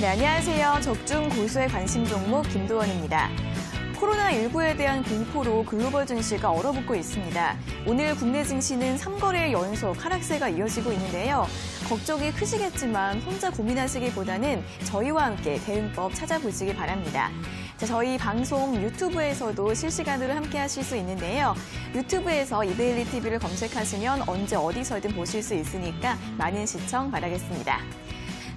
네, 안녕하세요. 적중 고수의 관심 종목 김도원입니다. 코로나19에 대한 공포로 글로벌 증시가 얼어붙고 있습니다. 오늘 국내 증시는 3거래 연속 하락세가 이어지고 있는데요. 걱정이 크시겠지만 혼자 고민하시기보다는 저희와 함께 대응법 찾아보시기 바랍니다. 자, 저희 방송 유튜브에서도 실시간으로 함께 하실 수 있는데요. 유튜브에서 이데일리 TV를 검색하시면 언제 어디서든 보실 수 있으니까 많은 시청 바라겠습니다.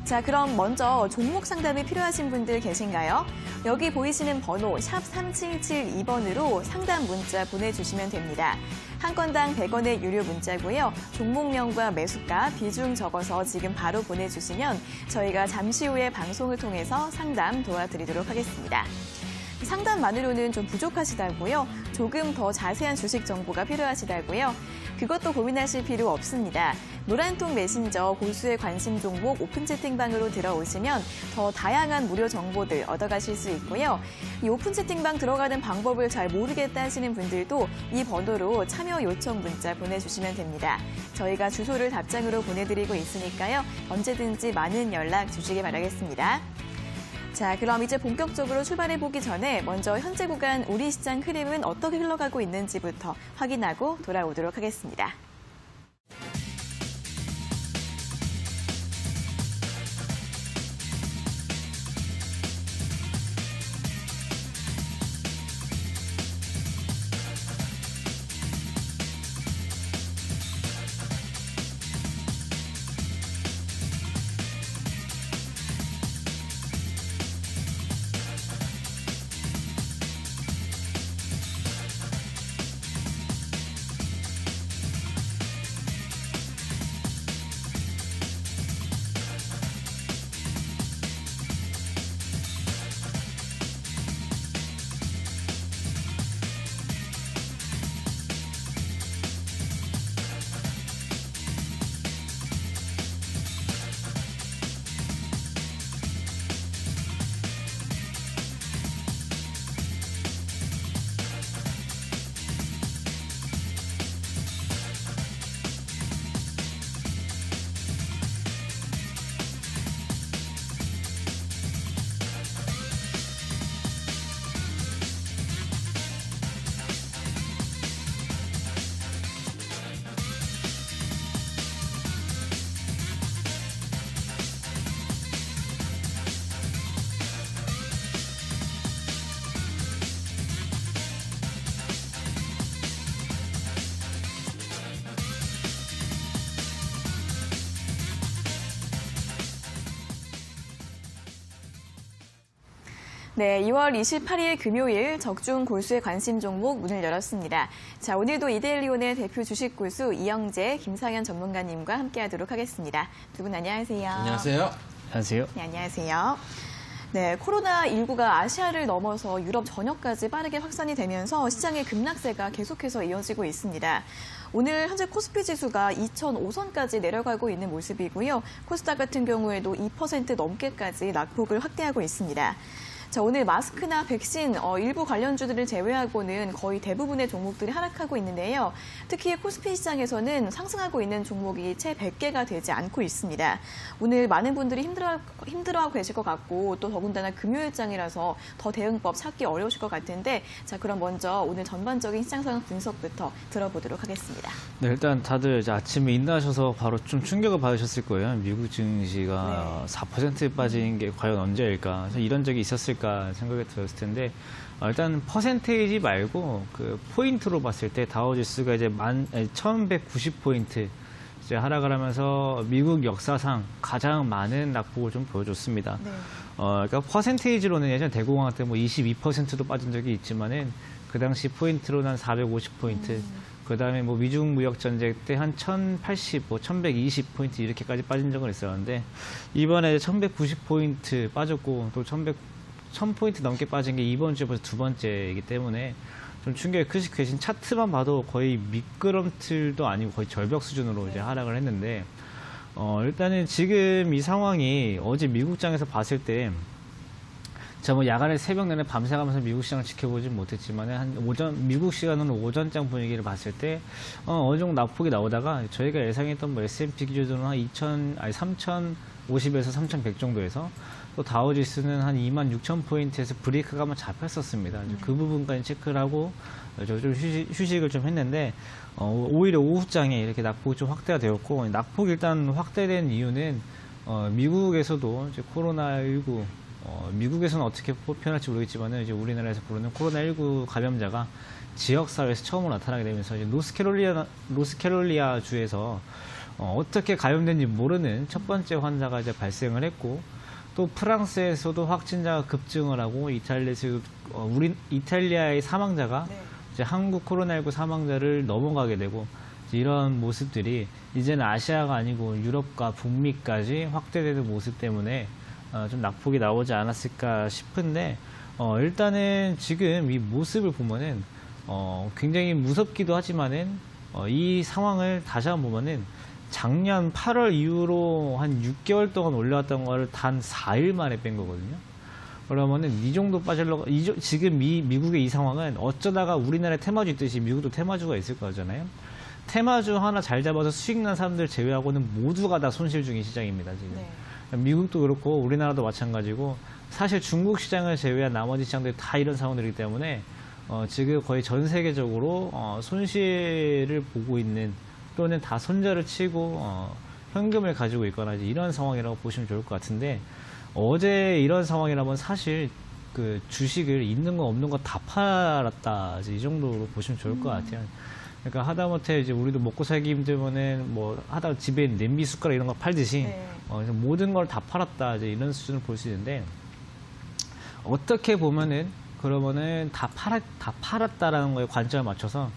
자, 그럼 먼저 종목 상담이 필요하신 분들 계신가요? 여기 보이시는 번호 샵 3772번으로 상담 문자 보내주시면 됩니다. 한 건당 100원의 유료 문자고요. 종목명과 매수가, 비중 적어서 지금 바로 보내주시면 저희가 잠시 후에 방송을 통해서 상담 도와드리도록 하겠습니다. 상담만으로는 좀 부족하시다고요? 조금 더 자세한 주식 정보가 필요하시다고요? 그것도 고민하실 필요 없습니다. 노란통 메신저 고수의 관심 종목 오픈 채팅방으로 들어오시면 더 다양한 무료 정보들 얻어가실 수 있고요. 이 오픈 채팅방 들어가는 방법을 잘 모르겠다 하시는 분들도 이 번호로 참여 요청 문자 보내주시면 됩니다. 저희가 주소를 답장으로 보내드리고 있으니까요. 언제든지 많은 연락 주시기 바라겠습니다. 자, 그럼 이제 본격적으로 출발해보기 전에 먼저 현재 구간 우리 시장 흐름은 어떻게 흘러가고 있는지부터 확인하고 돌아오도록 하겠습니다. 네, 2월 28일 금요일 적중 골수의 관심 종목 문을 열었습니다. 자, 오늘도 이데일리온의 대표 주식 고수 이영재, 김상현 전문가님과 함께하도록 하겠습니다. 두 분 안녕하세요. 안녕하세요. 안녕하세요. 네, 안녕하세요. 네, 코로나19가 아시아를 넘어서 유럽 전역까지 빠르게 확산이 되면서 시장의 급락세가 계속해서 이어지고 있습니다. 오늘 현재 코스피 지수가 2005선까지 내려가고 있는 모습이고요. 코스닥 같은 경우에도 2% 넘게까지 낙폭을 확대하고 있습니다. 자, 오늘 마스크나 백신 일부 관련주들을 제외하고는 거의 대부분의 종목들이 하락하고 있는데요. 특히 코스피 시장에서는 상승하고 있는 종목이 채 100개가 되지 않고 있습니다. 오늘 많은 분들이 힘들어하고 계실 것 같고 또 더군다나 금요일장이라서 더 대응법 찾기 어려우실 것 같은데 자, 그럼 먼저 오늘 전반적인 시장 상황 분석부터 들어보도록 하겠습니다. 네, 일단 다들 이제 아침에 인나셔서 바로 좀 충격을 받으셨을 거예요. 미국 증시가 4% 빠진 게 과연 언제일까? 이런 적이 있었을까 생각이 들었을 텐데 일단 퍼센테이지 말고 그 포인트로 봤을 때 다우지수가 이제 1190포인트 이제 하락을 하면서 미국 역사상 가장 많은 낙폭을 좀 보여줬습니다. 네. 그러니까 퍼센테이지로는 예전 대공황 때 뭐 22%도 빠진 적이 있지만은 그 당시 포인트로는 한 450포인트. 그다음에 뭐 미중 무역 전쟁 때 한 1080, 1120포인트 이렇게까지 빠진 적은 있었는데 이번에 1190포인트 빠졌고 또 1000포인트 넘게 빠진 게 이번 주에 벌써 두 번째이기 때문에 좀 충격이 크신 차트만 봐도 거의 미끄럼틀도 아니고 거의 절벽 수준으로 이제 하락을 했는데 일단은 지금 이 상황이 어제 미국장에서 봤을 때 제가 뭐 야간에 새벽 내내 밤새가면서 미국 시장을 지켜보진 못했지만 한 미국 시간으로 오전장 분위기를 봤을 때 어느 정도 낙폭이 나오다가 저희가 예상했던 뭐 S&P 기준으로 한 3,000 3,250에서 3,100 정도에서 또 다우지수는 한 26,000포인트에서 브레이크가 한번 잡혔었습니다. 그 부분까지 체크를 하고 좀 휴식을 좀 했는데 오히려 오후장에 이렇게 낙폭이 좀 확대가 되었고, 낙폭이 일단 확대된 이유는 미국에서도 이제 코로나19 미국에서는 어떻게 표현할지 모르겠지만은 이제 우리나라에서 부르는 코로나19 감염자가 지역 사회에서 처음으로 나타나게 되면서 이제 노스캐롤리아 주에서 어떻게 감염된지 모르는 첫 번째 환자가 이제 발생을 했고, 또 프랑스에서도 확진자가 급증을 하고 이탈리아의 사망자가 네. 이제 한국 코로나19 사망자를 넘어가게 되고, 이런 모습들이 이제는 아시아가 아니고 유럽과 북미까지 확대되는 모습 때문에 좀 낙폭이 나오지 않았을까 싶은데, 일단은 지금 이 모습을 보면은 굉장히 무섭기도 하지만은 이 상황을 다시 한번 보면은 작년 8월 이후로 한 6개월 동안 올라왔던 거를 단 4일 만에 뺀 거거든요. 그러면은 이 정도 빠질러 지금 미국의 이 상황은 어쩌다가 우리나라에 테마주 있듯이 미국도 테마주가 있을 거잖아요. 테마주 하나 잘 잡아서 수익 난 사람들 제외하고는 모두가 다 손실 중인 시장입니다, 지금. 네. 미국도 그렇고 우리나라도 마찬가지고, 사실 중국 시장을 제외한 나머지 시장들이 다 이런 상황들이기 때문에 지금 거의 전 세계적으로 손실을 보고 있는, 또는 다 손절을 치고 현금을 가지고 있거나 이런 상황이라고 보시면 좋을 것 같은데, 어제 이런 상황이라면 사실 그 주식을 있는 거 없는 거 다 팔았다, 이 정도로 보시면 좋을 것 같아요. 그러니까 하다못해 이제 우리도 먹고 살기 힘들면은 뭐 하다 집에 있는 냄비 숟가락 이런 거 팔듯이 네. 모든 걸 다 팔았다, 이제 이런 수준을 볼 수 있는데, 어떻게 보면은 그러면은 다 팔았다라는 거에 관점을 맞춰서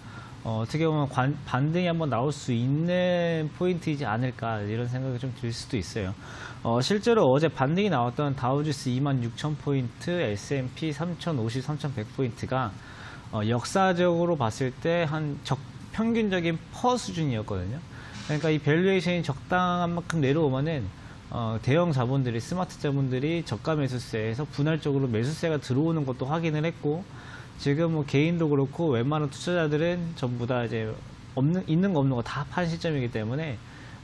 어떻게 보면 반등이 한번 나올 수 있는 포인트이지 않을까, 이런 생각이 좀 들 수도 있어요. 실제로 어제 반등이 나왔던 다우지수 26,000포인트, S&P 3,050, 3,100포인트가 역사적으로 봤을 때 한 평균적인 퍼 수준이었거든요. 그러니까 이 밸류에이션이 적당한 만큼 내려오면은 대형 자본들이, 스마트 자본들이 저가 매수세에서 분할적으로 매수세가 들어오는 것도 확인을 했고, 지금 뭐 개인도 그렇고 웬만한 투자자들은 전부 다 이제 있는 거 없는 거 다 판 시점이기 때문에,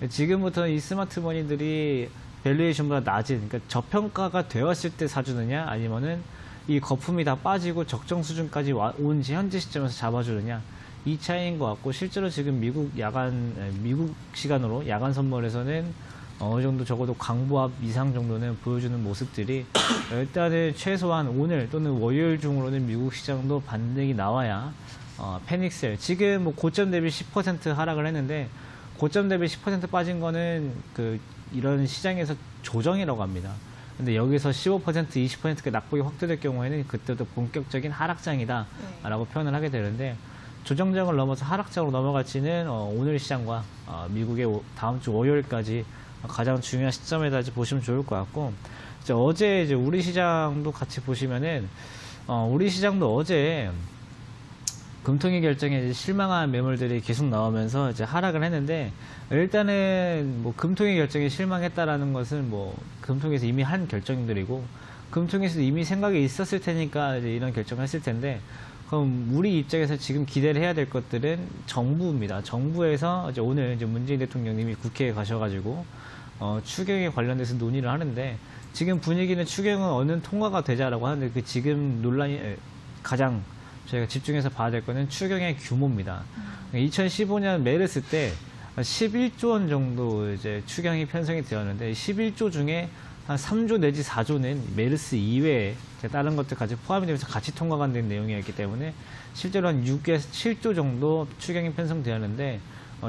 지금부터 이 스마트 머니들이 밸류에이션보다 낮은, 그러니까 저평가가 되었을 때 사주느냐, 아니면은 이 거품이 다 빠지고 적정 수준까지 온 현재 시점에서 잡아주느냐, 이 차이인 것 같고, 실제로 지금 미국 시간으로 야간 선물에서는 어느 정도 적어도 강보합 이상 정도는 보여주는 모습들이, 일단은 최소한 오늘 또는 월요일 중으로는 미국 시장도 반등이 나와야 패닉셀, 지금 뭐 고점 대비 10% 하락을 했는데, 고점 대비 10% 빠진 거는 이런 시장에서 조정이라고 합니다. 근데 여기서 15%, 20%가 낙폭이 확대될 경우에는 그때도 본격적인 하락장이다 라고 표현을 하게 되는데, 조정장을 넘어서 하락장으로 넘어갈지는 오늘 시장과 미국의 다음 주 월요일까지 가장 중요한 시점에다 보시면 좋을 것 같고, 어제 이제 우리 시장도 같이 보시면은 우리 시장도 어제 금통위 결정에 이제 실망한 매물들이 계속 나오면서 이제 하락을 했는데, 일단은 뭐 금통위 결정에 실망했다라는 것은 뭐 금통위에서 이미 한 결정들이고, 금통위에서 이미 생각이 있었을 테니까 이제 이런 결정을 했을 텐데, 그럼 우리 입장에서 지금 기대를 해야 될 것들은 정부입니다. 정부에서 이제 오늘 이제 문재인 대통령님이 국회에 가셔가지고 추경에 관련돼서 논의를 하는데, 지금 분위기는 추경은 어느 통과가 되자라고 하는데, 그 지금 논란이 가장 저희가 집중해서 봐야 될 거는 추경의 규모입니다. 2015년 메르스 때 11조 원 정도 이제 추경이 편성이 되었는데, 11조 중에 한 3조 내지 4조는 메르스 이외에 다른 것들까지 포함이 되면서 같이 통과가 된 내용이었기 때문에, 실제로 한 6에서 7조 정도 추경이 편성되었는데,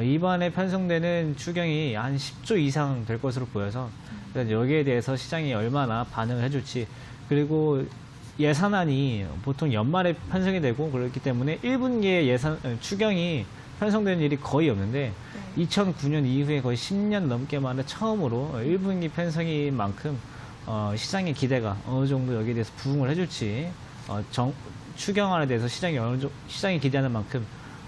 이번에 편성되는 추경이 한 10조 이상 될 것으로 보여서, 여기에 대해서 시장이 얼마나 반응을 해줄지, 그리고 예산안이 보통 연말에 편성이 되고 그렇기 때문에 1분기에 추경이 편성되는 일이 거의 없는데, 2009년 이후에 거의 10년 넘게 만에 처음으로 1분기 편성인 만큼 시장의 기대가 어느 정도 여기에 대해서 부응을 해줄지, 추경안에 대해서 시장이 기대하는 만큼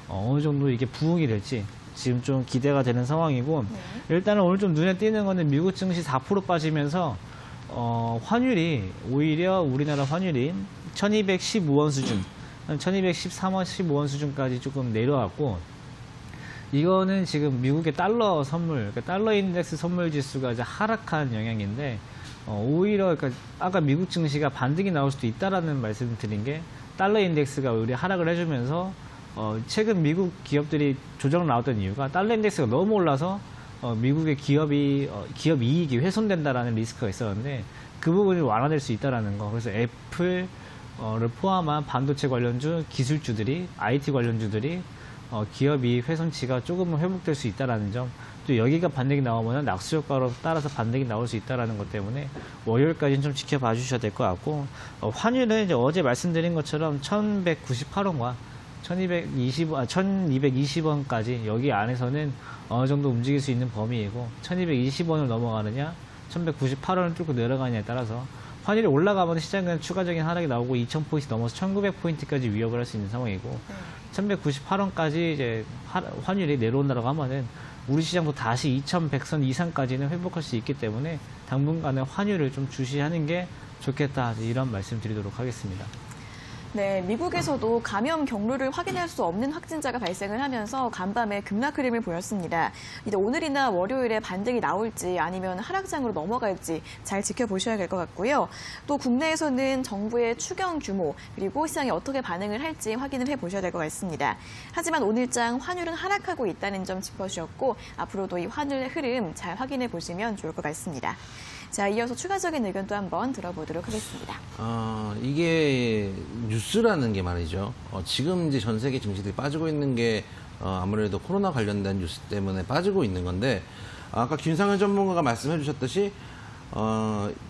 어느 정도 이게 부응이 될지 지금 좀 기대가 되는 상황이고, 일단은 오늘 좀 눈에 띄는 거는 미국 증시 4% 빠지면서 환율이, 오히려 우리나라 환율이 1215원 수준, 1213원, 15원 수준까지 조금 내려왔고, 이거는 지금 미국의 달러 선물, 그러니까 달러 인덱스 선물 지수가 이제 하락한 영향인데 오히려 그러니까 아까 미국 증시가 반등이 나올 수도 있다라는 말씀을 드린 게 달러 인덱스가 오히려 하락을 해주면서 최근 미국 기업들이 조정 나왔던 이유가 달러 인덱스가 너무 올라서 미국의 기업 이익이 훼손된다라는 리스크가 있었는데 그 부분을 완화될 수 있다라는 거. 그래서 애플을 포함한 반도체 관련주, 기술주들이, IT 관련주들이 기업 이익 훼손치가 조금은 회복될 수 있다라는 점. 또 여기가 반등이 나오면 낙수 효과로 따라서 반등이 나올 수 있다라는 것 때문에 월요일까지는 좀 지켜봐 주셔야 될 것 같고 환율은 이제 어제 말씀드린 것처럼 1,198원과 1,220원까지 여기 안에서는 어느 정도 움직일 수 있는 범위이고 1,220원을 넘어가느냐 1,198원을 뚫고 내려가느냐에 따라서 환율이 올라가면 시장은 추가적인 하락이 나오고 2,000포인트 넘어서 1,900포인트까지 위협을 할 수 있는 상황이고 1,198원까지 이제 환율이 내려온다고 하면은 우리 시장도 다시 2,100선 이상까지는 회복할 수 있기 때문에 당분간은 환율을 좀 주시하는 게 좋겠다 이런 말씀 드리도록 하겠습니다. 네, 미국에서도 감염 경로를 확인할 수 없는 확진자가 발생을 하면서 간밤에 급락 흐름을 보였습니다. 이제 오늘이나 월요일에 반등이 나올지 아니면 하락장으로 넘어갈지 잘 지켜보셔야 될 것 같고요. 또 국내에서는 정부의 추경 규모 그리고 시장이 어떻게 반응을 할지 확인을 해보셔야 될 것 같습니다. 하지만 오늘장 환율은 하락하고 있다는 점 짚어주셨고 앞으로도 이 환율의 흐름 잘 확인해 보시면 좋을 것 같습니다. 자, 이어서 추가적인 의견도 한번 들어보도록 하겠습니다. 이게 뉴스라는 게 말이죠. 지금 이제 전 세계 증시들이 빠지고 있는 게 아무래도 코로나 관련된 뉴스 때문에 빠지고 있는 건데 아까 김상현 전문가가 말씀해 주셨듯이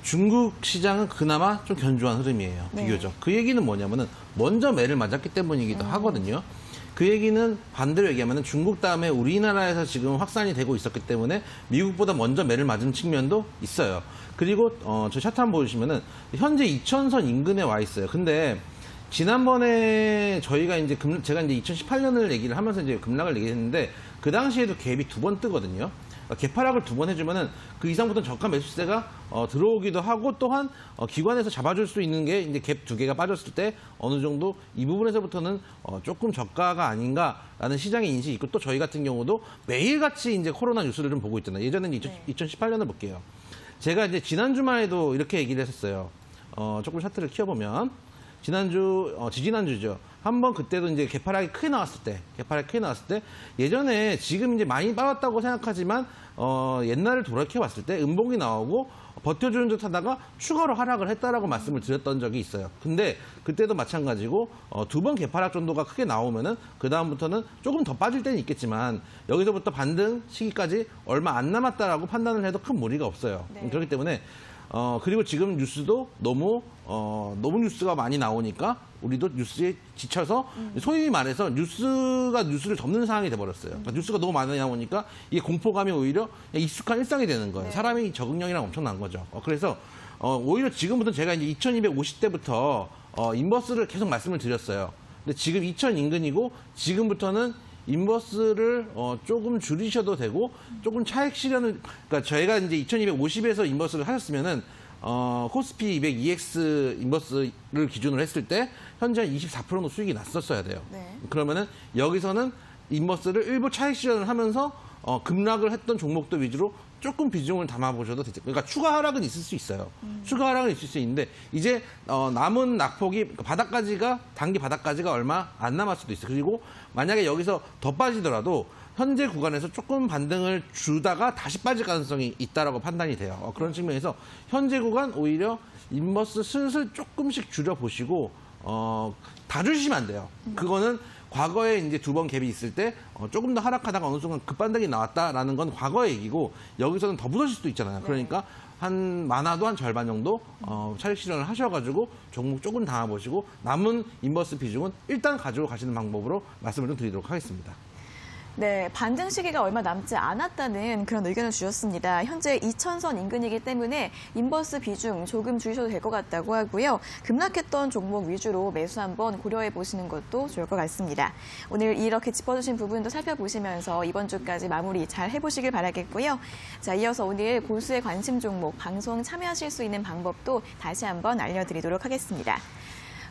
중국 시장은 그나마 좀 견조한 흐름이에요. 비교적. 그 얘기는 뭐냐면은 먼저 매를 맞았기 때문이기도 하거든요. 그 얘기는 반대로 얘기하면 중국 다음에 우리나라에서 지금 확산이 되고 있었기 때문에 미국보다 먼저 매를 맞은 측면도 있어요. 그리고 저 차트 한번 보시면은 현재 2000선 인근에 와 있어요. 근데 지난번에 저희가 이제 제가 이제 2018년을 얘기를 하면서 이제 급락을 얘기했는데 그 당시에도 갭이 2번 뜨거든요. 개파락을 2번 해주면은 그 이상부터는 저가 매수세가 들어오기도 하고 또한 기관에서 잡아줄 수 있는 게 이제 갭 2개가 빠졌을 때 어느 정도 이 부분에서부터는 조금 저가가 아닌가라는 시장의 인식이 있고 또 저희 같은 경우도 매일같이 이제 코로나 뉴스를 좀 보고 있잖아요. 예전에는 2018년을 볼게요. 제가 이제 지난 주말에도 이렇게 얘기를 했었어요. 조금 차트를 키워보면 지지난주죠. 한번 그때도 이제 개파락이 크게 나왔을 때 예전에 지금 이제 많이 빠졌다고 생각하지만 옛날을 돌이켜 봤을 때 음봉이 나오고 버텨주는 듯 하다가 추가로 하락을 했다라고 말씀을 드렸던 적이 있어요. 근데 그때도 마찬가지고 2번 개파락 정도가 크게 나오면은 그다음부터는 조금 더 빠질 때는 있겠지만 여기서부터 반등 시기까지 얼마 안 남았다라고 판단을 해도 큰 무리가 없어요. 네. 그렇기 때문에 그리고 지금 뉴스도 너무 뉴스가 많이 나오니까 우리도 뉴스에 지쳐서 소위 말해서 뉴스가 뉴스를 덮는 상황이 돼버렸어요. 그러니까 뉴스가 너무 많이 나오니까 이게 공포감이 오히려 익숙한 일상이 되는 거예요. 네. 사람이 적응력이랑 엄청난 거죠. 그래서 오히려 지금부터 제가 이제 2250대부터 인버스를 계속 말씀을 드렸어요. 근데 지금 2000 인근이고 지금부터는 인버스를 조금 줄이셔도 되고 조금 차익 실현을 그러니까 저희가 이제 2250에서 인버스를 하셨으면은 코스피 200 EX 인버스를 기준으로 했을 때 현재 24% 정도 수익이 났었어야 돼요. 네. 그러면은 여기서는 인버스를 일부 차익 실현을 하면서 급락을 했던 종목들 위주로 조금 비중을 담아보셔도 되죠. 그러니까 추가 하락은 있을 수 있어요. 추가 하락은 있을 수 있는데 이제 남은 낙폭이 단기 바닥까지가 얼마 안 남았을 수도 있어요. 그리고 만약에 여기서 더 빠지더라도 현재 구간에서 조금 반등을 주다가 다시 빠질 가능성이 있다라고 판단이 돼요. 그런 측면에서 현재 구간 오히려 인버스 슬슬 조금씩 줄여보시고 다 주시면 안 돼요. 그거는 과거에 이제 2번 갭이 있을 때 조금 더 하락하다가 어느 순간 급반등이 나왔다라는 건 과거의 얘기고 여기서는 더 무너질 수도 있잖아요. 그러니까 많아도 한 절반 정도 차익 실현을 하셔가지고 종목 조금 담아보시고 남은 인버스 비중은 일단 가지고 가시는 방법으로 말씀을 좀 드리도록 하겠습니다. 네, 반등 시기가 얼마 남지 않았다는 그런 의견을 주셨습니다. 현재 2000선 인근이기 때문에 인버스 비중 조금 줄이셔도 될 것 같다고 하고요. 급락했던 종목 위주로 매수 한번 고려해 보시는 것도 좋을 것 같습니다. 오늘 이렇게 짚어주신 부분도 살펴보시면서 이번 주까지 마무리 잘 해보시길 바라겠고요. 자, 이어서 오늘 고수의 관심 종목 방송 참여하실 수 있는 방법도 다시 한번 알려드리도록 하겠습니다.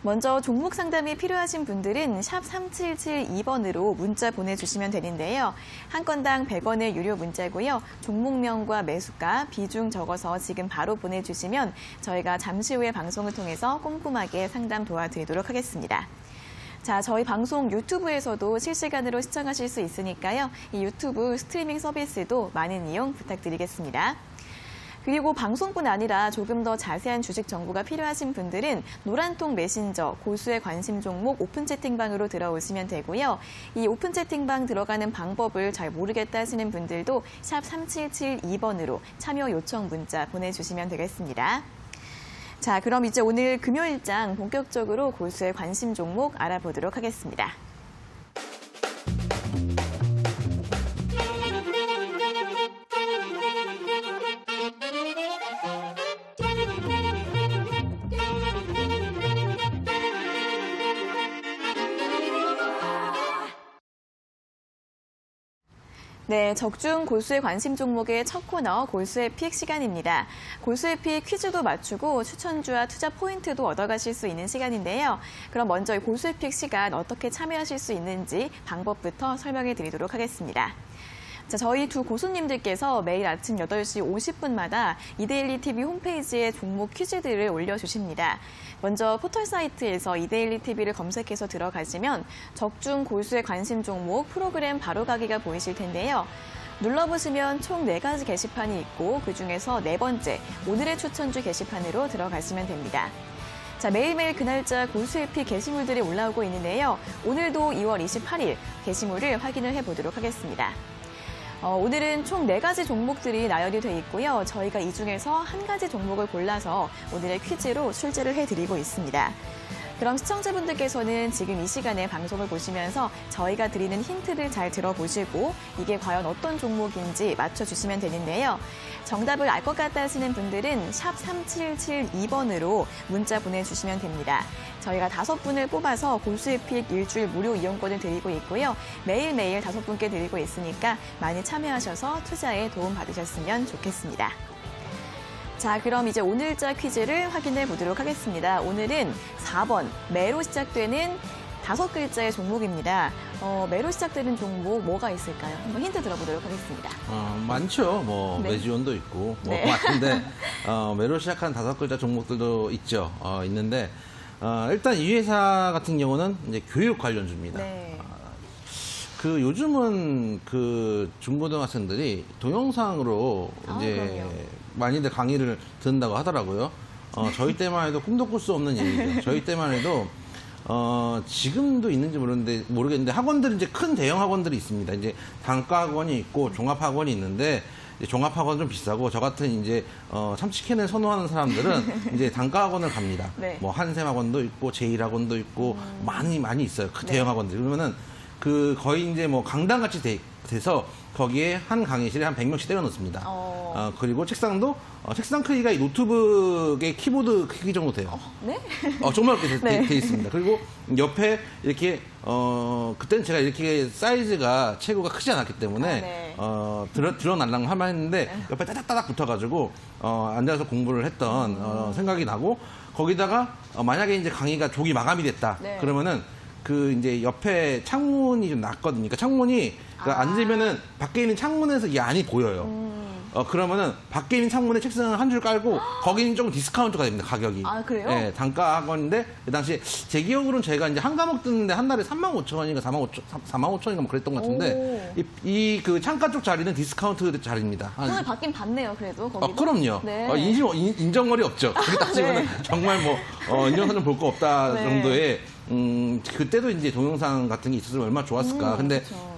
먼저 종목 상담이 필요하신 분들은 샵 3772번으로 문자 보내주시면 되는데요. 한 건당 100원의 유료 문자고요. 종목명과 매수가, 비중 적어서 지금 바로 보내주시면 저희가 잠시 후에 방송을 통해서 꼼꼼하게 상담 도와드리도록 하겠습니다. 자, 저희 방송 유튜브에서도 실시간으로 시청하실 수 있으니까요. 이 유튜브 스트리밍 서비스도 많은 이용 부탁드리겠습니다. 그리고 방송뿐 아니라 조금 더 자세한 주식 정보가 필요하신 분들은 노란통 메신저 고수의 관심 종목 오픈 채팅방으로 들어오시면 되고요. 이 오픈 채팅방 들어가는 방법을 잘 모르겠다 하시는 분들도 샵 3772번으로 참여 요청 문자 보내주시면 되겠습니다. 자, 그럼 이제 오늘 금요일장 본격적으로 고수의 관심 종목 알아보도록 하겠습니다. 네, 적중 골수의 관심 종목의 첫 코너 골수의 픽 시간입니다. 골수의 픽 퀴즈도 맞추고 추천주와 투자 포인트도 얻어가실 수 있는 시간인데요. 그럼 먼저 이 골수의 픽 시간 어떻게 참여하실 수 있는지 방법부터 설명해 드리도록 하겠습니다. 자, 저희 두 고수님들께서 매일 아침 8시 50분마다 이데일리 TV 홈페이지에 종목 퀴즈들을 올려주십니다. 먼저 포털 사이트에서 이데일리 TV를 검색해서 들어가시면 적중 골수의 관심 종목 프로그램 바로가기가 보이실 텐데요. 눌러보시면 총 4가지 게시판이 있고 그중에서 4번째 오늘의 추천주 게시판으로 들어가시면 됩니다. 자, 매일매일 그날짜 골수의 픽 게시물들이 올라오고 있는데요. 오늘도 2월 28일 게시물을 확인을 해보도록 하겠습니다. 오늘은 총 4가지 종목들이 나열이 돼 있고요. 저희가 이 중에서 한 가지 종목을 골라서 오늘의 퀴즈로 출제를 해드리고 있습니다. 그럼 시청자분들께서는 지금 이 시간에 방송을 보시면서 저희가 드리는 힌트를 잘 들어보시고 이게 과연 어떤 종목인지 맞춰주시면 되는데요. 정답을 알 것 같다 하시는 분들은 샵 3772번으로 문자 보내주시면 됩니다. 저희가 5분을 뽑아서 골수의 픽 일주일 무료 이용권을 드리고 있고요. 매일매일 5분께 드리고 있으니까 많이 참여하셔서 투자에 도움 받으셨으면 좋겠습니다. 자, 그럼 이제 오늘자 퀴즈를 확인해 보도록 하겠습니다. 오늘은 4번 매로 시작되는 5글자의 종목입니다. 매로 시작되는 종목 뭐가 있을까요? 한번 힌트 들어보도록 하겠습니다. 많죠. 네. 매지원도 있고 네. 많은데 매로 시작한 5글자 종목들도 있죠. 있는데 일단 이 회사 같은 경우는 이제 교육 관련주입니다. 네. 그 요즘은 그 중고등학생들이 동영상으로 이제 그럼요. 많이들 강의를 듣는다고 하더라고요. 저희 때만 해도 꿈도 꿀 수 없는 일이죠. 저희 때만 해도 지금도 있는지 모르겠는데 학원들은 이제 큰 대형 학원들이 있습니다. 이제 단과 학원이 있고 종합 학원이 있는데 이제 종합 학원은 좀 비싸고 저 같은 이제 참치캔을 선호하는 사람들은 이제 단과 학원을 갑니다. 네. 뭐 한샘 학원도 있고 제일 학원도 있고 많이 있어요. 그 네. 대형 학원들. 그러면은 그 거의 이제 뭐 강당 같이 돼서 거기에 한 강의실에 한 100명씩 때려 놓습니다. 그리고 책상도 책상 크기가 이 노트북의 키보드 크기 정도 돼요. 네? 정말 그렇게 네. 돼 있습니다. 그리고 옆에 이렇게 그때는 제가 이렇게 사이즈가 체구가 크지 않았기 때문에 네. 드러날랑 하면 했는데 옆에 따닥따닥 붙어가지고 앉아서 공부를 했던 생각이 나고 거기다가 만약에 이제 강의가 조기 마감이 됐다 네. 그러면은 그 이제 옆에 창문이 좀 났거든요. 그러니까 창문이 앉으면은 밖에 있는 창문에서 이 안이 보여요. 그러면은 밖에 있는 창문에 책상을 한 줄 깔고 거기는 조금 디스카운트가 됩니다. 가격이. 아, 그래요? 네, 단가 학원인데 그 당시에 제 기억으로는 저희가 이제 한 과목 듣는데 한 달에 35,000원인가 45,000원인가 뭐 그랬던 것 같은데 이 그 창가 쪽 자리는 디스카운트 자리입니다. 손을 받긴 받네요, 그래도 거기도. 그럼요. 네. 인정머리 없죠. 그게 따지면 네. 정말 뭐 인정사는 볼 거 없다 네. 정도의 그때도 이제 동영상 같은 게 있었으면 얼마나 좋았을까. 근데 그렇죠.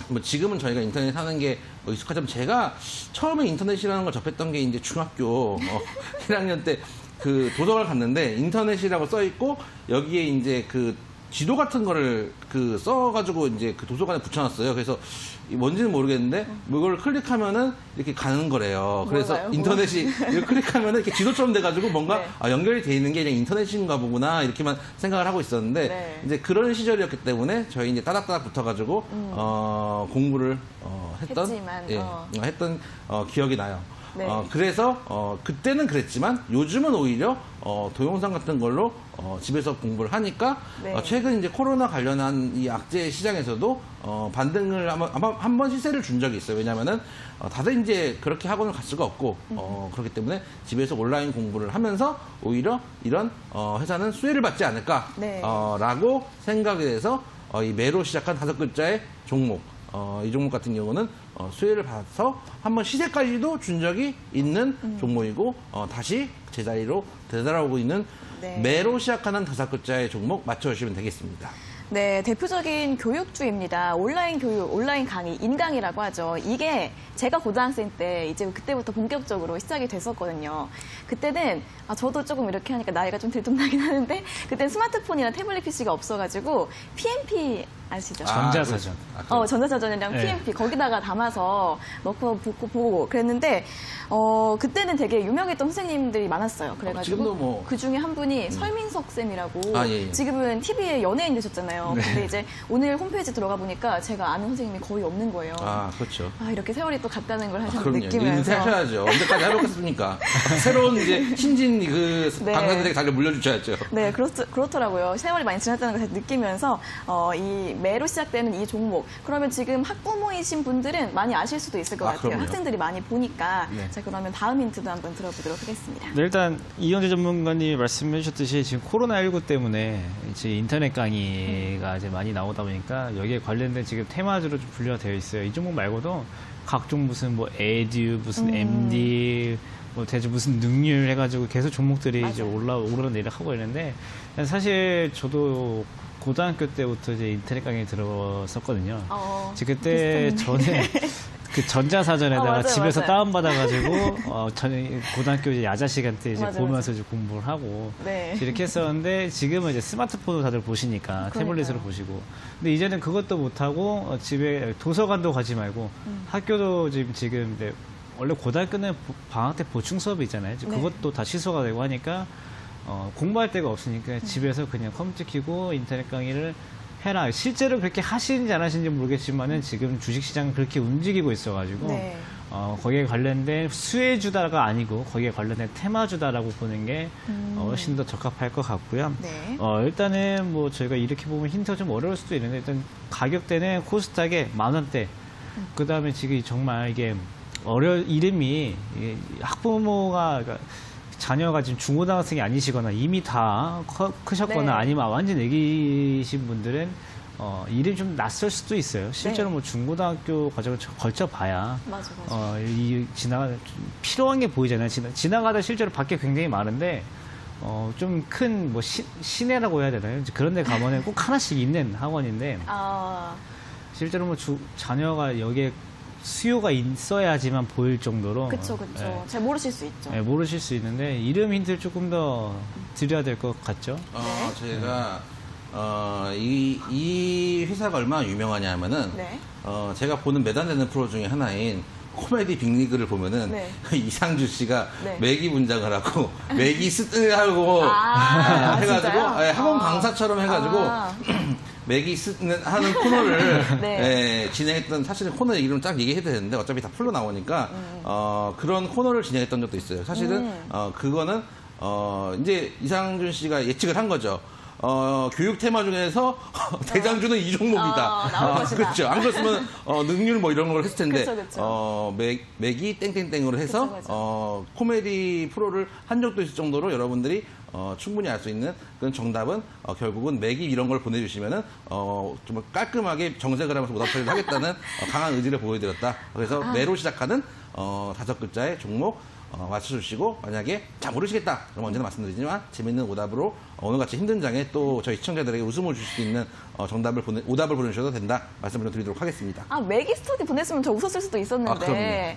뭐 지금은 저희가 인터넷 하는 게 익숙하지만 제가 처음에 인터넷이라는 걸 접했던 게 이제 중학교 1학년 때 그 도서관을 갔는데 인터넷이라고 써 있고 여기에 이제 그 지도 같은 거를 그 써가지고 이제 그 도서관에 붙여놨어요. 그래서 뭔지는 모르겠는데 이걸 클릭하면은 이렇게 가는 거래요. 그래서 뭔가요? 인터넷이 이걸 클릭하면은 이렇게 지도처럼 돼가지고 뭔가 네. 연결이 돼 있는 게 그냥 인터넷인가 보구나 이렇게만 생각을 하고 있었는데 네. 이제 그런 시절이었기 때문에 저희 이제 따닥따닥 붙어가지고 공부를 했던 했지만, 했던 기억이 나요. 네. 그래서 그때는 그랬지만 요즘은 오히려 동영상 같은 걸로 집에서 공부를 하니까 네. 최근 이제 코로나 관련한 이 악재 시장에서도 반등을 한번 시세를 준 적이 있어요. 왜냐하면은 다들 이제 그렇게 학원을 갈 수가 없고 그렇기 때문에 집에서 온라인 공부를 하면서 오히려 이런 회사는 수혜를 받지 않을까 네. 라고 생각이 돼서 이 매로 시작한 5글자의 종목 이 종목 같은 경우는 수혜를 받아서 한번 시세까지도 준 적이 있는 종목이고 다시 제자리로 되돌아오고 있는 네. 매로 시작하는 5글자의 종목 맞춰주시면 되겠습니다. 네, 대표적인 교육주입니다. 온라인 교육, 온라인 강의, 인강이라고 하죠. 이게 제가 고등학생 때 이제 그때부터 본격적으로 시작이 됐었거든요. 그때는 저도 조금 이렇게 하니까 나이가 좀 들통나긴 하는데 그때는 스마트폰이나 태블릿 PC가 없어가지고 PMP 아시죠? 전자사전. 전자사전이랑 네. PMP 거기다가 담아서 넣고 보고 그랬는데 그때는 되게 유명했던 선생님들이 많았어요. 그래가지고 지금도 뭐. 그 중에 한 분이 설민석 쌤이라고 예. 지금은 TV에 연예인 되셨잖아요. 네. 근데 이제 오늘 홈페이지 들어가 보니까 제가 아는 선생님이 거의 없는 거예요. 그렇죠. 이렇게 세월이 또 갔다는 걸 다시 한번 그럼요. 느끼면서 인쇄하셔야죠. 언제까지 해먹겠습니까? 새로운 이제 신진 네. 강사들에게 달려 물려주셔야죠. 네, 그렇더라고요. 세월이 많이 지났다는 걸 다시 느끼면서 이 매로 시작되는 이 종목. 그러면 지금 학부모이신 분들은 많이 아실 수도 있을 것 같아요. 그럼요. 학생들이 많이 보니까. 네. 자, 그러면 다음 힌트도 한번 들어보도록 하겠습니다. 네, 일단 이현재 전문가님이 말씀해 주셨듯이 지금 코로나19 때문에 이제 인터넷 강의가 이제 많이 나오다 보니까 여기에 관련된 지금 테마주로 좀 분류가 되어 있어요. 이 종목 말고도 각종 무슨 뭐 에듀, 무슨 MD, 뭐 대체 무슨 능률 해가지고 계속 종목들이 이제 오르내리락 하고 있는데 사실 저도 고등학교 때부터 이제 인터넷 강의에 들어섰거든요. 그때 전에 그 전자사전에다가 맞아요, 집에서 맞아요. 다운받아가지고 고등학교 이제 야자 시간 때 이제 맞아요, 보면서 이제 공부를 하고 네. 이렇게 했었는데 지금은 이제 스마트폰으로 다들 보시니까 그러니까요. 태블릿으로 보시고 근데 이제는 그것도 못하고 집에 도서관도 가지 말고 학교도 지금 이제 원래 고등학교는 방학 때 보충 수업이 있잖아요. 이제 네. 그것도 다 취소가 되고 하니까 공부할 데가 없으니까 집에서 그냥 컴퓨터 켜고 인터넷 강의를 해라. 실제로 그렇게 하시는지 안 하시는지 모르겠지만은 지금 주식시장은 그렇게 움직이고 있어가지고 네. 거기에 관련된 수혜주다가 아니고 거기에 관련된 테마주다라고 보는 게 훨씬 더 적합할 것 같고요. 네. 일단은 뭐 저희가 이렇게 보면 힌트가 좀 어려울 수도 있는데 일단 가격대는 코스닥에 10,000원대. 그 다음에 지금 정말 이게 이름이 이게 학부모가 그러니까 자녀가 지금 중고등학생이 아니시거나 이미 다 크셨거나 네. 아니면 완전 애기신 분들은 이름이 좀 낯설 수도 있어요. 실제로 네. 뭐 중고등학교 과정을 걸쳐봐야 맞아. 필요한 게 보이잖아요. 지나가다 실제로 밖에 굉장히 많은데 좀 큰 뭐 시내라고 해야 되나요? 그런 데 가면은 꼭 하나씩 있는 학원인데 실제로 뭐 자녀가 여기에 수요가 있어야지만 보일 정도로 그쵸. 예, 잘 모르실 수 있죠. 예, 모르실 수 있는데 이름 힌트를 조금 더 드려야 될 것 같죠? 제가 이 회사가 얼마나 유명하냐 하면은 네. 제가 보는 매단되는 프로 중에 하나인 코미디 빅리그를 보면은 네. 이상주 씨가 네. 매기 분장을 하고 매기 하고 해가지고 진짜요? 학원 강사처럼 해가지고 매기 하는 코너를 네. 진행했던 사실은 코너 이름 딱 얘기해도 되는데 어차피 다 풀로 나오니까 그런 코너를 진행했던 적도 있어요. 사실은 그거는 이제 이상준 씨가 예측을 한 거죠. 교육 테마 중에서 대장주는 이 종목이다. 나올 것이다. 그렇죠. 안 그랬으면 능률 뭐 이런 걸 했을 텐데 그쵸. 맥이 땡땡땡으로 해서 그쵸. 코미디 프로를 한 적도 있을 정도로 여러분들이 충분히 알 수 있는 그런 정답은 결국은 맥이 이런 걸 보내주시면은 정말 깔끔하게 정색을 하면서 오답 처리를 하겠다는 강한 의지를 보여드렸다. 그래서 매로 시작하는 5글자의 종목 맞춰주시고 만약에 잘 모르시겠다 그럼 언제나 말씀드리지만 재밌는 오답으로 오늘같이 힘든 장에 또 저희 시청자들에게 웃음을 줄 수 있는 오답을 보내주셔도 된다 말씀을 좀 드리도록 하겠습니다. 매기 스터디 보냈으면 저 웃었을 수도 있었는데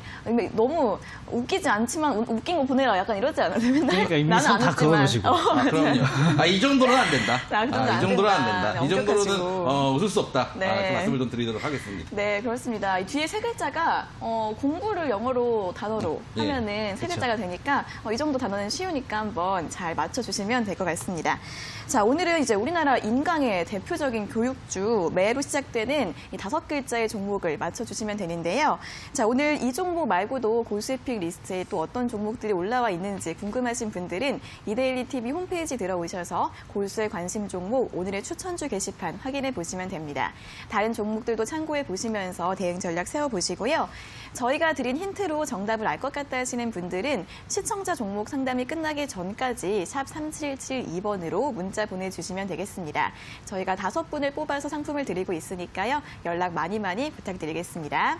너무 웃기지 않지만 웃긴 거 보내라 약간 이러지 않아요? 그러니까 이미 나는 손 안 다 웃지만. 그어놓으시고. 그럼요. 이 정도는 안 된다. 이 정도는 안 된다. 이 정도로는 엄격하시고. 웃을 수 없다. 네. 그 말씀을 좀 드리도록 하겠습니다. 네, 그렇습니다. 이 뒤에 세 글자가 공부를 영어로 단어로 예. 하면은 세 그쵸. 글자가 되니까 이 정도 단어는 쉬우니까 한번 잘 맞춰주시면 될 것 같습니다. 자, 오늘은 이제 우리나라 인강의 대표적인 교육주 매로 시작되는 이 5글자의 종목을 맞춰주시면 되는데요. 자, 오늘 이 종목 말고도 골수의픽 리스트에 또 어떤 종목들이 올라와 있는지 궁금하신 분들은 이데일리 TV 홈페이지 들어오셔서 골수의 관심 종목 오늘의 추천주 게시판 확인해 보시면 됩니다. 다른 종목들도 참고해 보시면서 대응 전략 세워보시고요. 저희가 드린 힌트로 정답을 알 것 같다 하시는 분들은 시청자 종목 상담이 끝나기 전까지 샵 3772번으로 문자 보내주시면 되겠습니다. 저희가 5분을 뽑아서 상품을 드리고 있으니까요. 연락 많이 부탁드리겠습니다.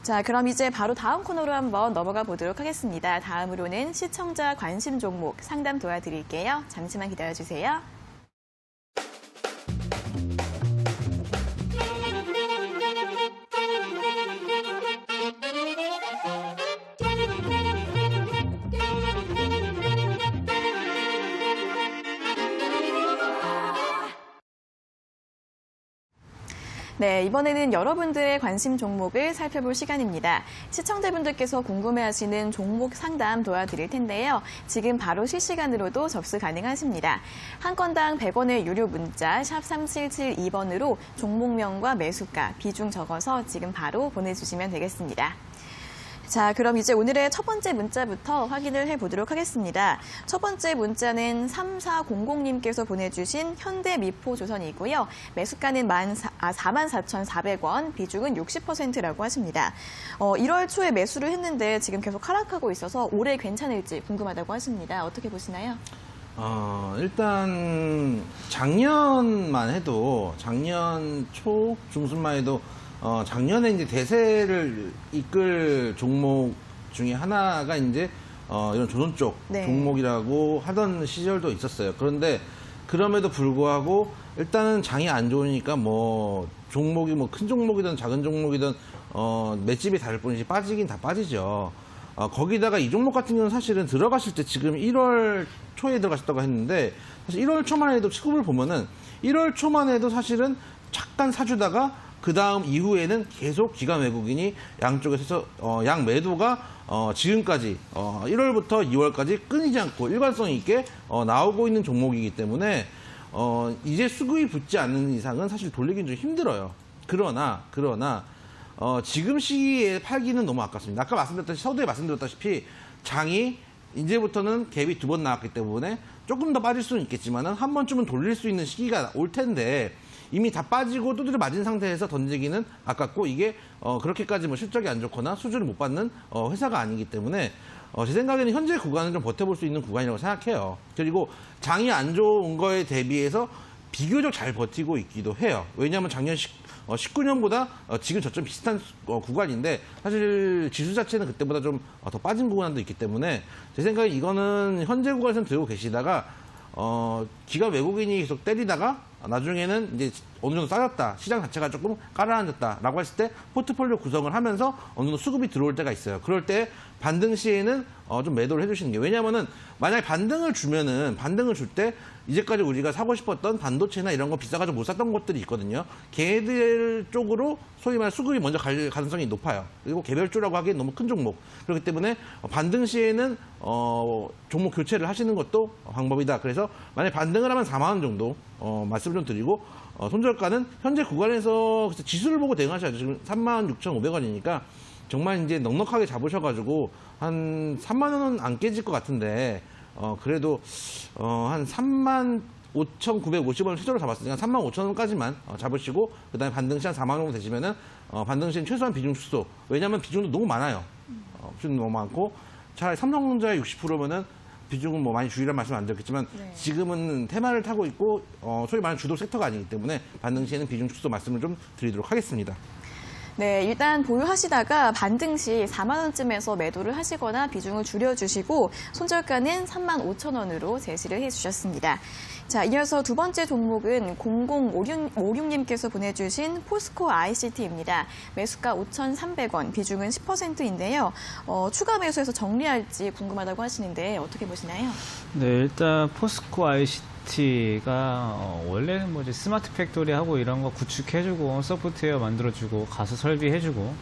자, 그럼 이제 바로 다음 코너로 한번 넘어가 보도록 하겠습니다. 다음으로는 시청자 관심 종목 상담 도와드릴게요. 잠시만 기다려주세요. 네, 이번에는 여러분들의 관심 종목을 살펴볼 시간입니다. 시청자분들께서 궁금해하시는 종목 상담 도와드릴 텐데요. 지금 바로 실시간으로도 접수 가능하십니다. 한 건당 100원의 유료 문자 샵 3772번으로 종목명과 매수가, 비중 적어서 지금 바로 보내주시면 되겠습니다. 자, 그럼 이제 오늘의 첫 번째 문자부터 확인을 해보도록 하겠습니다. 첫 번째 문자는 3400님께서 보내주신 현대미포조선이고요. 매수가는 44,400원, 비중은 60%라고 하십니다. 1월 초에 매수를 했는데 지금 계속 하락하고 있어서 올해 괜찮을지 궁금하다고 하십니다. 어떻게 보시나요? 일단 작년만 해도 작년 초 중순만 해도 작년에 이제 대세를 이끌 종목 중에 하나가 이제 이런 조선 쪽 네. 종목이라고 하던 시절도 있었어요. 그런데 그럼에도 불구하고 일단은 장이 안 좋으니까 뭐 종목이 뭐 큰 종목이든 작은 종목이든 맷집이 다를 뿐이지 빠지긴 다 빠지죠. 거기다가 이 종목 같은 경우는 사실은 들어갔을 때 지금 1월 초에 들어갔다고 했는데 사실 1월 초만 해도 시급을 보면은 1월 초만 해도 사실은 잠깐 사주다가 그 다음 이후에는 계속 기관 외국인이 양쪽에서 양 매도가 지금까지 1월부터 2월까지 끊이지 않고 일관성 있게 나오고 있는 종목이기 때문에 이제 수급이 붙지 않는 이상은 사실 돌리기는 좀 힘들어요. 그러나 지금 시기에 팔기는 너무 아깝습니다. 아까 서두에 말씀드렸다시피 장이 이제부터는 갭이 2번 나왔기 때문에 조금 더 빠질 수는 있겠지만은 한 번쯤은 돌릴 수 있는 시기가 올 텐데 이미 다 빠지고 두드려 맞은 상태에서 던지기는 아깝고 이게 그렇게까지 뭐 실적이 안 좋거나 수주를 못 받는 회사가 아니기 때문에 제 생각에는 현재 구간은 좀 버텨볼 수 있는 구간이라고 생각해요. 그리고 장이 안 좋은 거에 대비해서 비교적 잘 버티고 있기도 해요. 왜냐하면 작년 19년보다 지금 저점 비슷한 구간인데 사실 지수 자체는 그때보다 좀 더 빠진 구간도 있기 때문에 제 생각에 이거는 현재 구간에서 들고 계시다가 기관 외국인이 계속 때리다가 나중에는 이제 어느 정도 싸졌다, 시장 자체가 조금 가라앉았다라고 했을 때 포트폴리오 구성을 하면서 어느 정도 수급이 들어올 때가 있어요. 그럴 때 반등 시에는 좀 매도를 해주시는 게, 왜냐하면은 만약에 반등을 줄 때 이제까지 우리가 사고 싶었던 반도체나 이런 거 비싸가지고 못 샀던 것들이 있거든요. 걔들 쪽으로 소위 말해 수급이 먼저 갈 가능성이 높아요. 그리고 개별주라고 하기엔 너무 큰 종목. 그렇기 때문에 반등 시에는 종목 교체를 하시는 것도 방법이다. 그래서 만약에 반등을 하면 4만 원 정도 말씀을 좀 드리고 손절가는 현재 구간에서 지수를 보고 대응하셔야죠. 지금 36,500원이니까 정말 이제 넉넉하게 잡으셔가지고 한 3만 원은 안 깨질 것 같은데 그래도 한 35,950원을 최저로 잡았으니까 35,000원까지만 잡으시고 그다음에 반등 시한 4만 원 정도 되시면은 반등 시엔 최소한 비중 축소. 왜냐하면 비중도 너무 많아요. 비중도 너무 많고 차라리 삼성전자의 60%면은 비중은 뭐 많이 줄이란 말씀 안 드렸겠지만 네. 지금은 테마를 타고 있고 소위 말하는 주도 섹터가 아니기 때문에 반등 시에는 비중 축소 말씀을 좀 드리도록 하겠습니다. 네, 일단 보유하시다가 반등 시 4만 원쯤에서 매도를 하시거나 비중을 줄여주시고 손절가는 35,000원으로 제시를 해주셨습니다. 자, 이어서 두 번째 종목은 0056님께서 보내주신 포스코 ICT입니다. 매수가 5,300원, 비중은 10%인데요. 추가 매수해서 정리할지 궁금하다고 하시는데 어떻게 보시나요? 네, 일단 포스코 ICT가 원래는 뭐 이제 스마트 팩토리 하고 이런 거 구축해주고 소프트웨어 만들어주고 가수 설비해주고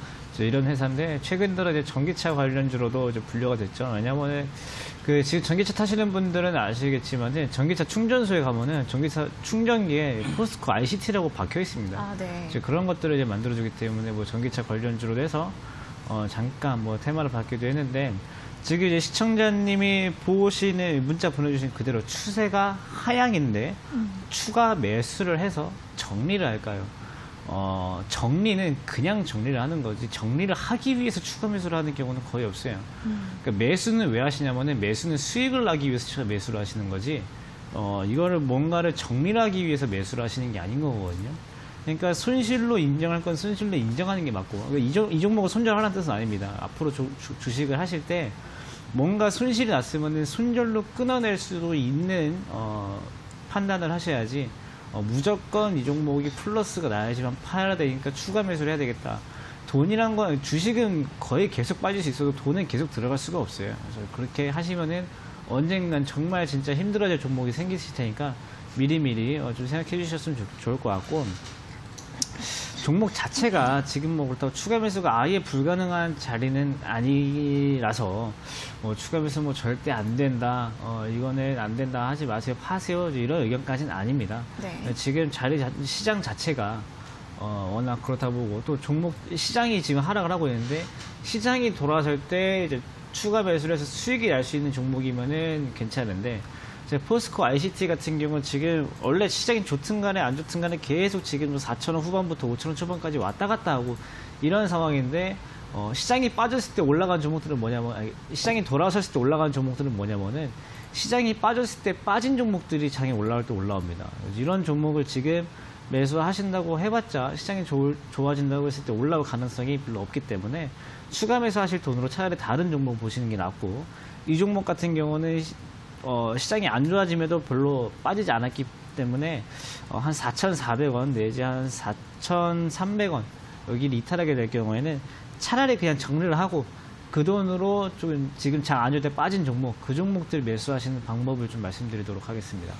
이런 회사인데 최근 들어 이제 전기차 관련주로도 이제 분류가 됐죠. 왜냐하면 그 지금 전기차 타시는 분들은 아시겠지만 전기차 충전소에 가면은 전기차 충전기에 포스코 ICT라고 박혀 있습니다. 아, 네. 이제 그런 것들을 이제 만들어주기 때문에 뭐 전기차 관련주로 해서 잠깐 뭐 테마를 받기도 했는데 지금 이제 시청자님이 보시는 문자 보내주신 그대로 추세가 하향인데 추가 매수를 해서 정리를 할까요? 정리는 그냥 정리를 하는 거지 정리를 하기 위해서 추가 매수를 하는 경우는 거의 없어요. 그러니까 매수는 왜 하시냐면은 매수는 수익을 나기 위해서 추가 매수를 하시는 거지 이거를 뭔가를 정리를 하기 위해서 매수를 하시는 게 아닌 거거든요. 그러니까 손실로 인정할 건 손실로 인정하는 게 맞고 그러니까 이 종목을 손절하라는 뜻은 아닙니다. 앞으로 주식을 하실 때 뭔가 손실이 났으면 손절로 끊어낼 수도 있는 판단을 하셔야지 무조건 이 종목이 플러스가 나야지만 팔아야 되니까 추가 매수를 해야 되겠다. 돈이란 건 주식은 거의 계속 빠질 수 있어도 돈은 계속 들어갈 수가 없어요. 그래서 그렇게 하시면은 언젠간 정말 진짜 힘들어질 종목이 생기실 테니까 미리미리 좀 생각해 주셨으면 좋을 것 같고 종목 자체가 지금 뭐 그렇다고 추가 매수가 아예 불가능한 자리는 아니라서 추가 매수 뭐 절대 안 된다, 이거는 안 된다 하지 마세요, 파세요 이런 의견까지는 아닙니다. 네. 지금 시장 자체가 워낙 그렇다 보고 또 종목 시장이 지금 하락을 하고 있는데 시장이 돌아설 때 이제 추가 매수를 해서 수익이 날 수 있는 종목이면은 괜찮은데. 포스코 ICT 같은 경우는 지금 원래 시장이 좋든 간에 안 좋든 간에 계속 지금 4,000원 후반부터 5,000원 초반까지 왔다 갔다 하고 이런 상황인데 시장이 빠졌을 때 올라간 종목들은 뭐냐면 시장이 돌아섰을 때 올라간 종목들은 뭐냐면은 시장이 빠졌을 때 빠진 종목들이 장에 올라올 때 올라옵니다. 이런 종목을 지금 매수하신다고 해봤자 시장이 좋아진다고 했을 때 올라올 가능성이 별로 없기 때문에 추가 매수하실 돈으로 차라리 다른 종목 보시는 게 낫고 이 종목 같은 경우는 시장이 안 좋아짐에도 별로 빠지지 않았기 때문에 한 4,400원 내지 한 4,300원 여기를 이탈하게 될 경우에는 차라리 그냥 정리를 하고 그 돈으로 좀 지금 장 안 좋을 때 빠진 종목 그 종목들 매수하시는 방법을 좀 말씀드리도록 하겠습니다.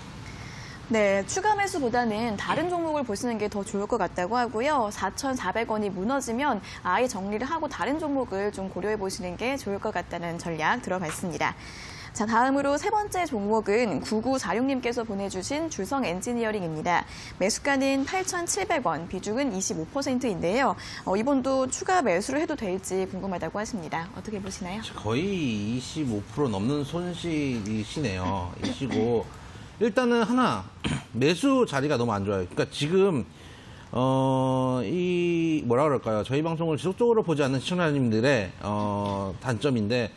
네, 추가 매수보다는 다른 종목을 보시는 게 더 좋을 것 같다고 하고요. 4,400원이 무너지면 아예 정리를 하고 다른 종목을 좀 고려해 보시는 게 좋을 것 같다는 전략 들어봤습니다. 자, 다음으로 세 번째 종목은 9946님께서 보내주신 줄성 엔지니어링입니다. 매수가는 8,700원, 비중은 25%인데요. 이번도 추가 매수를 해도 될지 궁금하다고 하십니다. 어떻게 보시나요? 거의 25% 넘는 손실이시네요. 이시고 일단은 하나 매수 자리가 너무 안 좋아요. 그러니까 지금 이 뭐라 그럴까요? 저희 방송을 지속적으로 보지 않는 시청자님들의 단점인데.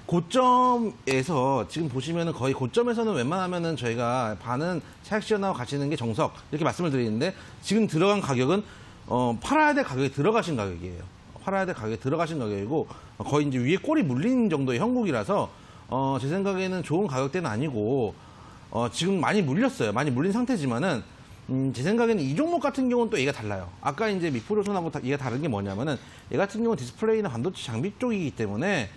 고점에서 지금 보시면은 거의 고점에서는 웬만하면은 저희가 반은 차익 실현하고 가시는 게 정석 이렇게 말씀을 드리는데 지금 들어간 가격은 팔아야 될 가격에 들어가신 가격이에요. 팔아야 될 가격에 들어가신 가격이고 거의 이제 위에 꼬리 물린 정도의 형국이라서 제 생각에는 좋은 가격대는 아니고 지금 많이 물렸어요. 많이 물린 상태지만은 제 생각에는 이 종목 같은 경우는 또 얘가 달라요. 아까 이제 미프로손하고 얘가 다른 게 뭐냐면은 얘 같은 경우는 디스플레이나 반도체 장비 쪽이기 때문에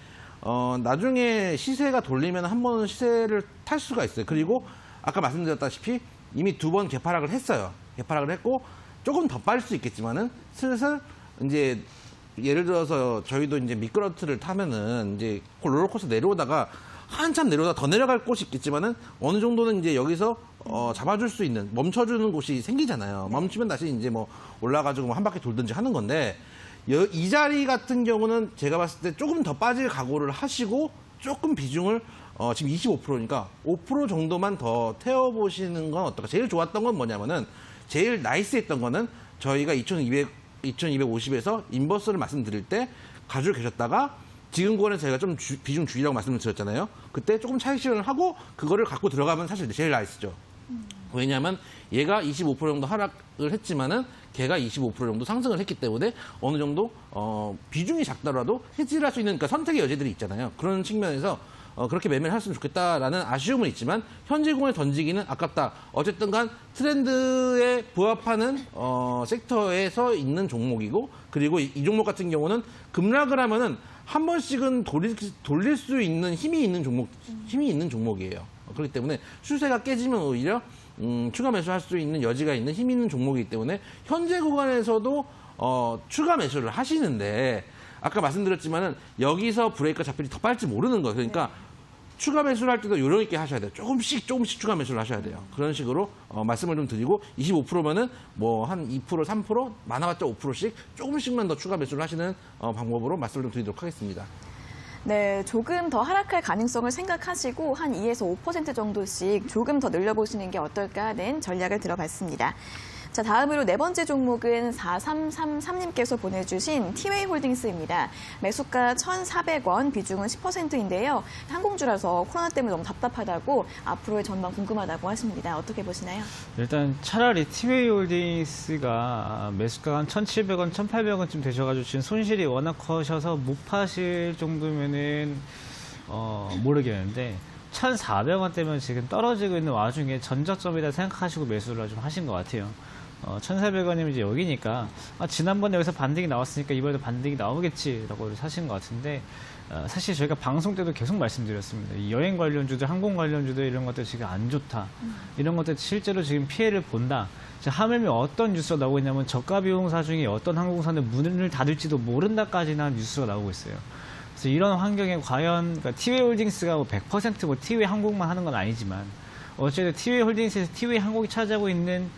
나중에 시세가 돌리면 한 번은 시세를 탈 수가 있어요. 그리고 아까 말씀드렸다시피 이미 2번 개파락을 했어요. 개파락을 했고 조금 더 빠질 수 있겠지만은 슬슬 이제 예를 들어서 저희도 이제 미끄러트를 타면은 이제 롤러코스터 내려오다가 한참 내려오다 더 내려갈 곳이 있겠지만은 어느 정도는 이제 여기서 잡아줄 수 있는 멈춰주는 곳이 생기잖아요. 멈추면 다시 이제 뭐 올라가지고 한 바퀴 돌든지 하는 건데 이 자리 같은 경우는 제가 봤을 때 조금 더 빠질 각오를 하시고 조금 비중을 지금 25%니까 5% 정도만 더 태워보시는 건 어떨까? 제일 좋았던 건 뭐냐면은 제일 나이스했던 거는 저희가 2250에서 인버스를 말씀드릴 때 가지고 계셨다가 지금 거는 제가 좀 비중 줄이라고 말씀을 드렸잖아요. 그때 조금 차익 실현을 하고 그거를 갖고 들어가면 사실 제일 나이스죠. 왜냐하면 얘가 25% 정도 하락을 했지만은 걔가 25% 정도 상승을 했기 때문에 어느 정도 비중이 작더라도 해지를 할 수 있는 그러니까 선택의 여지들이 있잖아요. 그런 측면에서 그렇게 매매를 했으면 좋겠다라는 아쉬움은 있지만 현재 공에 던지기는 아깝다. 어쨌든 간 트렌드에 부합하는 섹터에서 있는 종목이고 그리고 이 종목 같은 경우는 급락을 하면은 한 번씩은 돌릴 수 있는 힘이 있는 종목이에요. 그렇기 때문에 추세가 깨지면 오히려 추가 매수할 수 있는 여지가 있는 힘 있는 종목이기 때문에 현재 구간에서도 추가 매수를 하시는데 아까 말씀드렸지만은 여기서 브레이크가 잡힐지 더 빨리 모르는 거예요. 그러니까 추가 매수를 할 때도 요령 있게 하셔야 돼요. 조금씩 추가 매수를 하셔야 돼요. 그런 식으로 말씀을 좀 드리고 25%면은 뭐 한 2%, 3% 많아봤자 5%씩 조금씩만 더 추가 매수를 하시는 방법으로 말씀을 좀 드리도록 하겠습니다. 네, 조금 더 하락할 가능성을 생각하시고 한 2에서 5% 정도씩 조금 더 늘려보시는 게 어떨까 하는 전략을 들어봤습니다. 자, 다음으로 네 번째 종목은 4333님께서 보내주신 티웨이홀딩스입니다. 매수가 1,400원, 비중은 10%인데요. 항공주라서 코로나 때문에 너무 답답하다고 앞으로의 전망 궁금하다고 하십니다. 어떻게 보시나요? 일단 차라리 티웨이홀딩스가 매수가가 한 1,700원, 1,800원쯤 되셔가지고 지금 손실이 워낙 커셔서 못 파실 정도면은 모르겠는데 1,400원대면 지금 떨어지고 있는 와중에 전저점이다 생각하시고 매수를 좀 하신 것 같아요. 1,400원이면 이제 여기니까 지난번에 여기서 반등이 나왔으니까 이번에도 반등이 나오겠지라고 사신 것 같은데 사실 저희가 방송 때도 계속 말씀드렸습니다. 이 여행 관련주들, 항공 관련주들 이런 것들 지금 안 좋다. 이런 것들 실제로 지금 피해를 본다. 하물며 어떤 뉴스가 나오고 있냐면 저가 비용사 중에 어떤 항공사는 문을 닫을지도 모른다까지나 뉴스가 나오고 있어요. 그래서 이런 환경에 과연 그러니까 티웨이홀딩스가 100% 뭐 티웨이 항공만 하는 건 아니지만 어쨌든 티웨이홀딩스에서 티웨이 항공이 차지하고 있는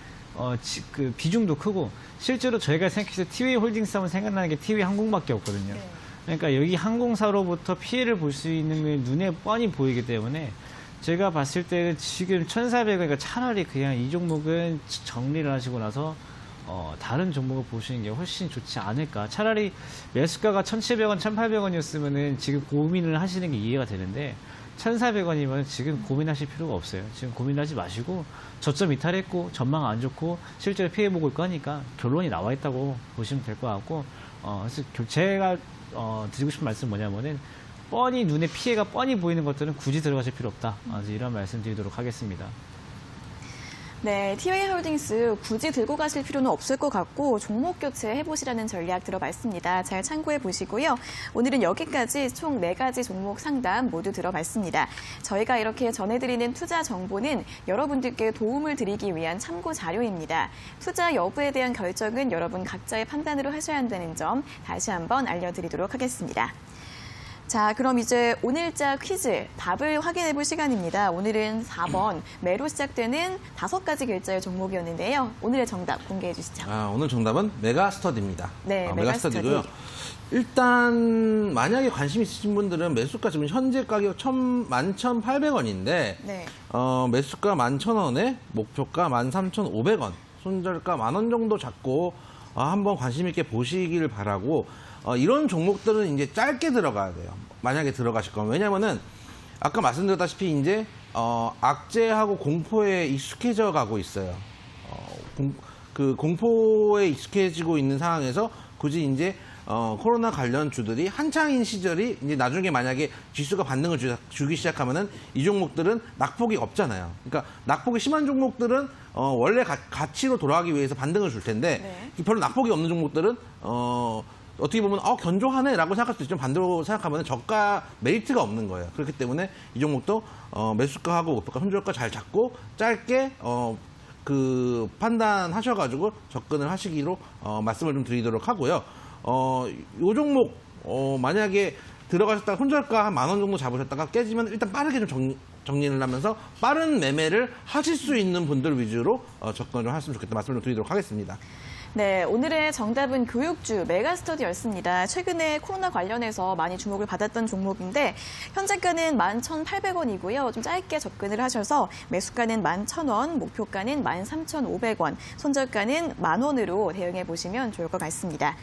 그 비중도 크고 실제로 저희가 생각해서 티웨이홀딩스 하면 생각나는 게 티웨이 항공밖에 없거든요. 네. 그러니까 여기 항공사로부터 피해를 볼 수 있는 게 눈에 뻔히 보이기 때문에 제가 봤을 때는 지금 1,400원, 그러니까 차라리 그냥 이 종목은 정리를 하시고 나서 다른 종목을 보시는 게 훨씬 좋지 않을까. 차라리 매수가가 1,700원, 1,800원이었으면은 지금 고민을 하시는 게 이해가 되는데 1,400원이면 지금 고민하실 필요가 없어요. 지금 고민하지 마시고 저점 이탈했고 전망 안 좋고 실제로 피해 보고 있고 하니까 결론이 나와 있다고 보시면 될 것 같고 그래서 제가 드리고 싶은 말씀은 뭐냐면은 뻔히 눈에 피해가 뻔히 보이는 것들은 굳이 들어가실 필요 없다. 그래서 이런 말씀 드리도록 하겠습니다. 네, 티웨이홀딩스 굳이 들고 가실 필요는 없을 것 같고 종목 교체 해보시라는 전략 들어봤습니다. 잘 참고해 보시고요. 오늘은 여기까지 총 4가지 종목 상담 모두 들어봤습니다. 저희가 이렇게 전해드리는 투자 정보는 여러분들께 도움을 드리기 위한 참고 자료입니다. 투자 여부에 대한 결정은 여러분 각자의 판단으로 하셔야 한다는 점 다시 한번 알려드리도록 하겠습니다. 자, 그럼 이제 오늘자 퀴즈 답을 확인해 볼 시간입니다. 오늘은 4번 매로 시작되는 5가지 글자의 종목이었는데요. 오늘의 정답 공개해 주시죠. 오늘 정답은 메가스터디입니다. 네, 메가스터디고요. 일단 만약에 관심 있으신 분들은 매수가 지금 현재 가격 11,800원인데 네. 매수가 11,000원에 목표가 13,500원, 손절가 10,000원 정도 잡고 한번 관심 있게 보시길 바라고 이런 종목들은 이제 짧게 들어가야 돼요. 만약에 들어가실 거면. 왜냐면은 아까 말씀드렸다시피 이제 악재하고 공포에 익숙해져 가고 있어요. 그 공포에 익숙해지고 있는 상황에서 굳이 이제 코로나 관련 주들이 한창인 시절이 이제 나중에 만약에 지수가 반등을 주기 시작하면은 이 종목들은 낙폭이 없잖아요. 그러니까 낙폭이 심한 종목들은 원래 가치로 돌아가기 위해서 반등을 줄 텐데 네. 별로 낙폭이 없는 종목들은 어떻게 보면 견조하네라고 생각할 수 있지만 반대로 생각하면 저가 메리트가 없는 거예요. 그렇기 때문에 이 종목도 매수가하고 목표가 손절가 잘 잡고 짧게 그 판단하셔가지고 접근을 하시기로 말씀을 좀 드리도록 하고요. 요 종목 만약에 들어가셨다가 손절가 한 10,000원 정도 잡으셨다가 깨지면 일단 빠르게 좀 정리를 하면서 빠른 매매를 하실 수 있는 분들 위주로 접근을 좀 하셨으면 좋겠다 말씀을 좀 드리도록 하겠습니다. 네, 오늘의 정답은 교육주 메가스터디였습니다. 최근에 코로나 관련해서 많이 주목을 받았던 종목인데 현재가는 11,800원이고요. 좀 짧게 접근을 하셔서 매수가는 11,000원, 목표가는 13,500원, 손절가는 10,000원으로 대응해 보시면 좋을 것 같습니다.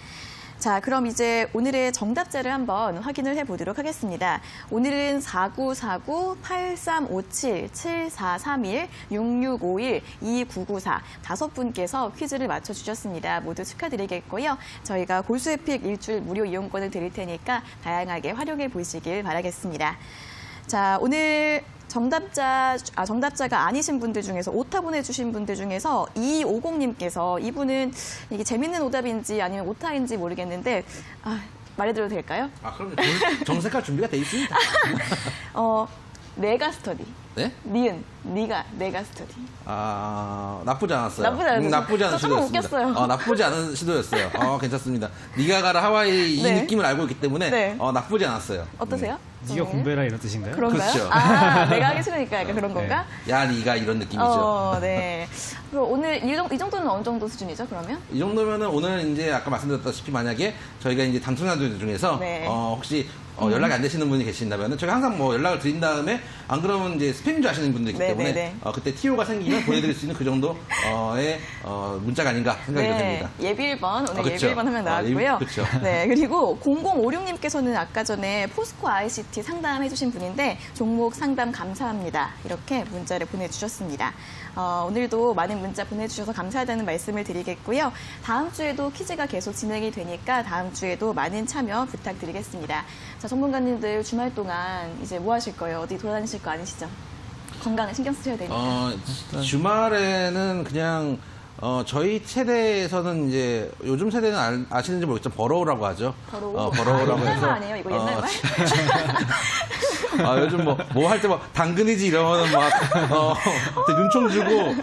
자, 그럼 이제 오늘의 정답자를 한번 확인을 해보도록 하겠습니다. 오늘은 4949, 8357, 7431, 6651, 2994 5분께서 퀴즈를 맞춰주셨습니다. 모두 축하드리겠고요. 저희가 골수에픽 일주일 무료 이용권을 드릴 테니까 다양하게 활용해 보시길 바라겠습니다. 자, 오늘 정답자가 아니신 분들 중에서 오타 보내주신 분들 중에서 2250님께서 이분은 이게 재밌는 오답인지 아니면 오타인지 모르겠는데 말해드려도 될까요? 그럼 정색할 준비가 돼 있습니다. 메가스터디. 네? 니은, 내가 스터디. 나쁘지 않았어요. 나쁘지 않았어요. 나쁘지 않은 저 조금 시도였습니다. 웃겼어요. 나쁘지 않은 시도였어요. 괜찮습니다. 니가 가라 하와이 이 네. 느낌을 알고 있기 때문에 네. 나쁘지 않았어요. 어떠세요? 네가 공부해라 이런 뜻인가요? 그런가요? 그렇죠. 내가 하기 싫으니까 약간 그런 건가? 야, 니가 이런 느낌이죠. 네. 그럼 오늘 이 정도는 어느 정도 수준이죠, 그러면? 이 정도면은 오늘 이제 아까 말씀드렸다시피 만약에 저희가 이제 당첨자들 중에서 네. 혹시 연락이 안 되시는 분이 계신다면 저희가 항상 뭐 연락을 드린 다음에 안 그러면 이제 스팸인 줄 아시는 분도 있기 네, 때문에 네, 네. 그때 TO가 생기면 보내드릴 수 있는 그 정도의 문자가 아닌가 생각이 됩니다. 예비 1번, 오늘 그쵸. 예비 1번 하면 나왔고요. 그쵸. 네, 그리고 0056님께서는 아까 전에 포스코 ICT 상담해주신 분인데 종목 상담 감사합니다. 이렇게 문자를 보내주셨습니다. 오늘도 많은 문자 보내주셔서 감사하다는 말씀을 드리겠고요. 다음 주에도 퀴즈가 계속 진행이 되니까 다음 주에도 많은 참여 부탁드리겠습니다. 자, 전문가님들 주말 동안 이제 뭐 하실 거예요? 어디 돌아다니실 거 아니시죠? 건강에 신경 쓰셔야 되니까. 주말에는 그냥 저희 세대에서는 이제 요즘 세대는 아시는지 모르겠지만 버러우라고 하죠. 버러우? 버러우라고 옛날 해서 말 아니에요? 이거 옛날 말? 요즘 뭐 할 때 막 당근이지 이러면은 막 되게 눈총 주고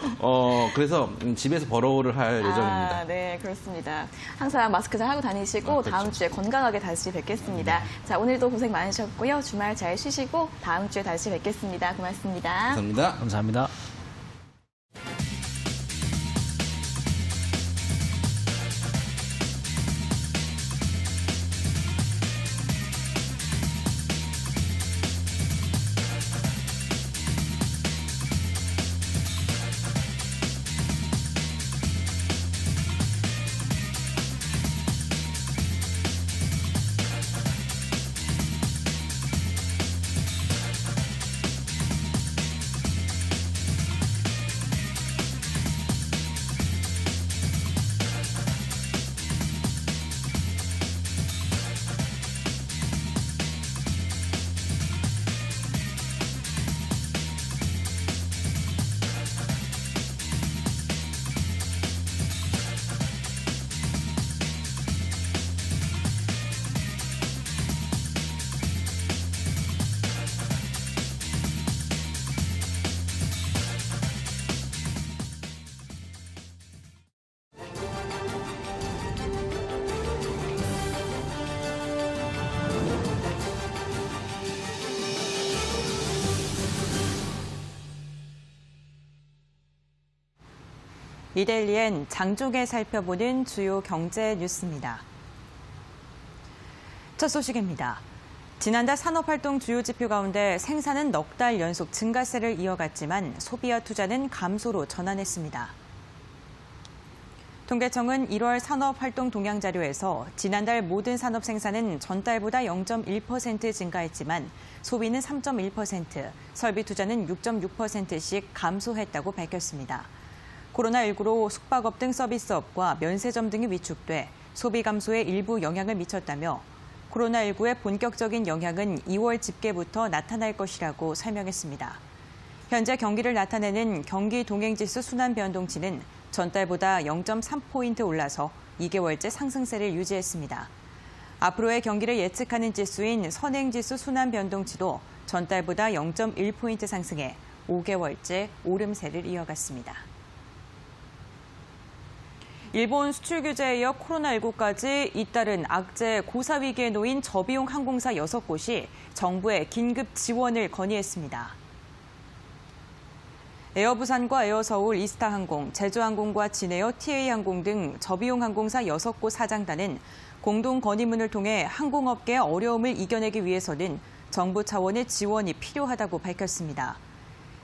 그래서 집에서 버러우를 할 예정입니다. 네, 그렇습니다. 항상 마스크 잘 하고 다니시고 그렇죠. 다음 주에 건강하게 다시 뵙겠습니다. 자, 오늘도 고생 많으셨고요. 주말 잘 쉬시고 다음 주에 다시 뵙겠습니다. 고맙습니다. 감사합니다. 감사합니다. 이데일리엔 장중에 살펴보는 주요 경제 뉴스입니다. 첫 소식입니다. 지난달 산업활동 주요 지표 가운데 생산은 넉 달 연속 증가세를 이어갔지만 소비와 투자는 감소로 전환했습니다. 통계청은 1월 산업활동 동향 자료에서 지난달 모든 산업 생산은 전달보다 0.1% 증가했지만 소비는 3.1%, 설비 투자는 6.6%씩 감소했다고 밝혔습니다. 코로나19로 숙박업 등 서비스업과 면세점 등이 위축돼 소비 감소에 일부 영향을 미쳤다며 코로나19의 본격적인 영향은 2월 집계부터 나타날 것이라고 설명했습니다. 현재 경기를 나타내는 경기 동행지수 순환 변동치는 전달보다 0.3포인트 올라서 2개월째 상승세를 유지했습니다. 앞으로의 경기를 예측하는 지수인 선행지수 순환 변동치도 전달보다 0.1포인트 상승해 5개월째 오름세를 이어갔습니다. 일본 수출 규제에 이어 코로나19까지 잇따른 악재 고사 위기에 놓인 저비용 항공사 6곳이 정부에 긴급 지원을 건의했습니다. 에어부산과 에어서울, 이스타항공, 제주항공과 진에어, TA항공 등 저비용 항공사 6곳 사장단은 공동 건의문을 통해 항공업계의 어려움을 이겨내기 위해서는 정부 차원의 지원이 필요하다고 밝혔습니다.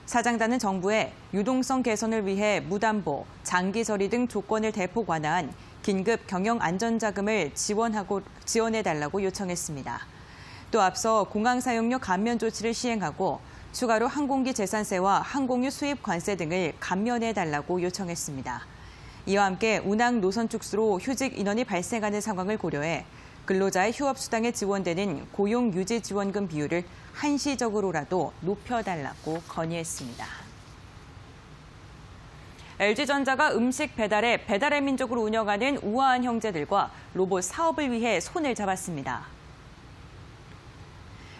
사장단은 정부에 유동성 개선을 위해 무담보, 장기 처리 등 조건을 대폭 완화한 긴급 경영 안전자금을 지원해달라고 요청했습니다. 또 앞서 공항 사용료 감면 조치를 시행하고 추가로 항공기 재산세와 항공유 수입 관세 등을 감면해달라고 요청했습니다. 이와 함께 운항 노선 축소로 휴직 인원이 발생하는 상황을 고려해 근로자의 휴업수당에 지원되는 고용유지지원금 비율을 한시적으로라도 높여달라고 건의했습니다. LG전자가 음식 배달의 배달의 민족으로 운영하는 우아한 형제들과 로봇 사업을 위해 손을 잡았습니다.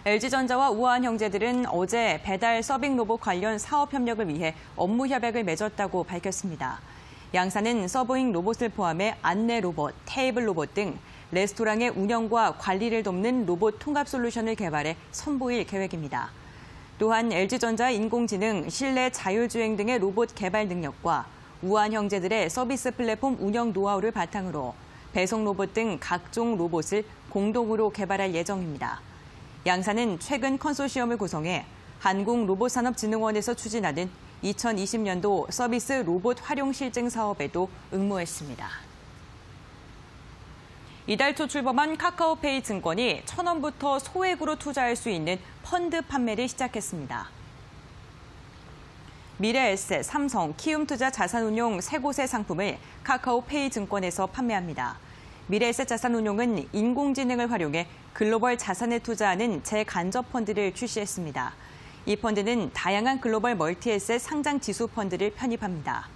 LG전자와 우아한 형제들은 어제 배달 서빙 로봇 관련 사업 협력을 위해 업무 협약을 맺었다고 밝혔습니다. 양사는 서빙 로봇을 포함해 안내 로봇, 테이블 로봇 등 레스토랑의 운영과 관리를 돕는 로봇 통합 솔루션을 개발해 선보일 계획입니다. 또한 LG전자의 인공지능, 실내 자율주행 등의 로봇 개발 능력과 우아한 형제들의 서비스 플랫폼 운영 노하우를 바탕으로 배송 로봇 등 각종 로봇을 공동으로 개발할 예정입니다. 양사는 최근 컨소시엄을 구성해 한국로봇산업진흥원에서 추진하는 2020년도 서비스 로봇 활용 실증 사업에도 응모했습니다. 이달 초 출범한 카카오페이 증권이 1,000원부터 소액으로 투자할 수 있는 펀드 판매를 시작했습니다. 미래에셋, 삼성, 키움투자 자산운용 세 곳의 상품을 카카오페이 증권에서 판매합니다. 미래에셋 자산운용은 인공지능을 활용해 글로벌 자산에 투자하는 재간접 펀드를 출시했습니다. 이 펀드는 다양한 글로벌 멀티에셋 상장 지수 펀드를 편입합니다.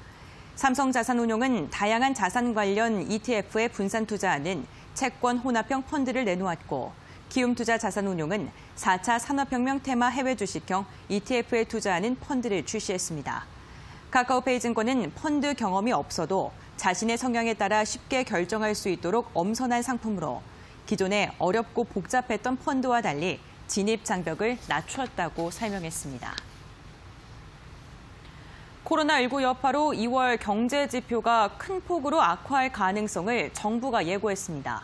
삼성자산운용은 다양한 자산 관련 ETF에 분산 투자하는 채권 혼합형 펀드를 내놓았고, 키움투자 자산운용은 4차 산업혁명 테마 해외 주식형 ETF에 투자하는 펀드를 출시했습니다. 카카오페이 증권은 펀드 경험이 없어도 자신의 성향에 따라 쉽게 결정할 수 있도록 엄선한 상품으로 기존에 어렵고 복잡했던 펀드와 달리 진입 장벽을 낮추었다고 설명했습니다. 코로나19 여파로 2월 경제 지표가 큰 폭으로 악화할 가능성을 정부가 예고했습니다.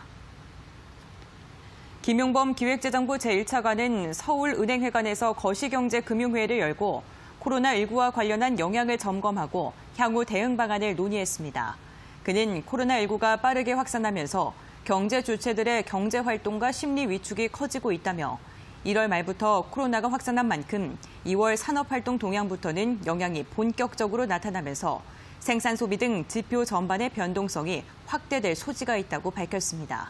김용범 기획재정부 제1차관은 서울은행회관에서 거시경제금융회의를 열고 코로나19와 관련한 영향을 점검하고 향후 대응 방안을 논의했습니다. 그는 코로나19가 빠르게 확산하면서 경제 주체들의 경제활동과 심리 위축이 커지고 있다며 1월 말부터 코로나가 확산한 만큼 2월 산업활동 동향부터는 영향이 본격적으로 나타나면서 생산 소비 등 지표 전반의 변동성이 확대될 소지가 있다고 밝혔습니다.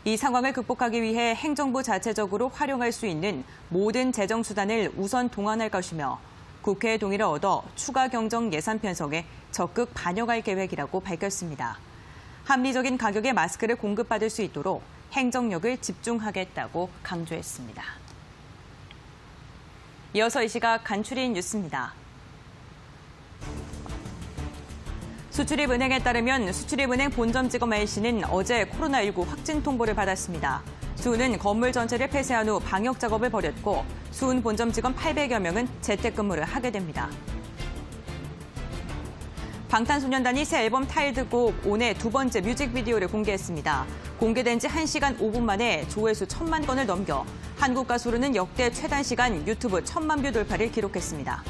이 상황을 극복하기 위해 행정부 자체적으로 활용할 수 있는 모든 재정 수단을 우선 동원할 것이며 국회의 동의를 얻어 추가 경정 예산 편성에 적극 반영할 계획이라고 밝혔습니다. 합리적인 가격의 마스크를 공급받을 수 있도록 행정력을 집중하겠다고 강조했습니다. 이어서 이 시각 간추린 뉴스입니다. 수출입은행에 따르면 수출입은행 본점직원 A씨는 어제 코로나19 확진 통보를 받았습니다. 수은은 건물 전체를 폐쇄한 후 방역 작업을 벌였고 수은 본점 직원 800여 명은 재택근무를 하게 됩니다. 방탄소년단이 새 앨범 타이틀곡 온의 두 번째 뮤직비디오를 공개했습니다. 공개된 지 1시간 5분 만에 조회수 1,000만 건을 넘겨 한국 가수로는 역대 최단 시간 유튜브 1,000만 뷰 돌파를 기록했습니다.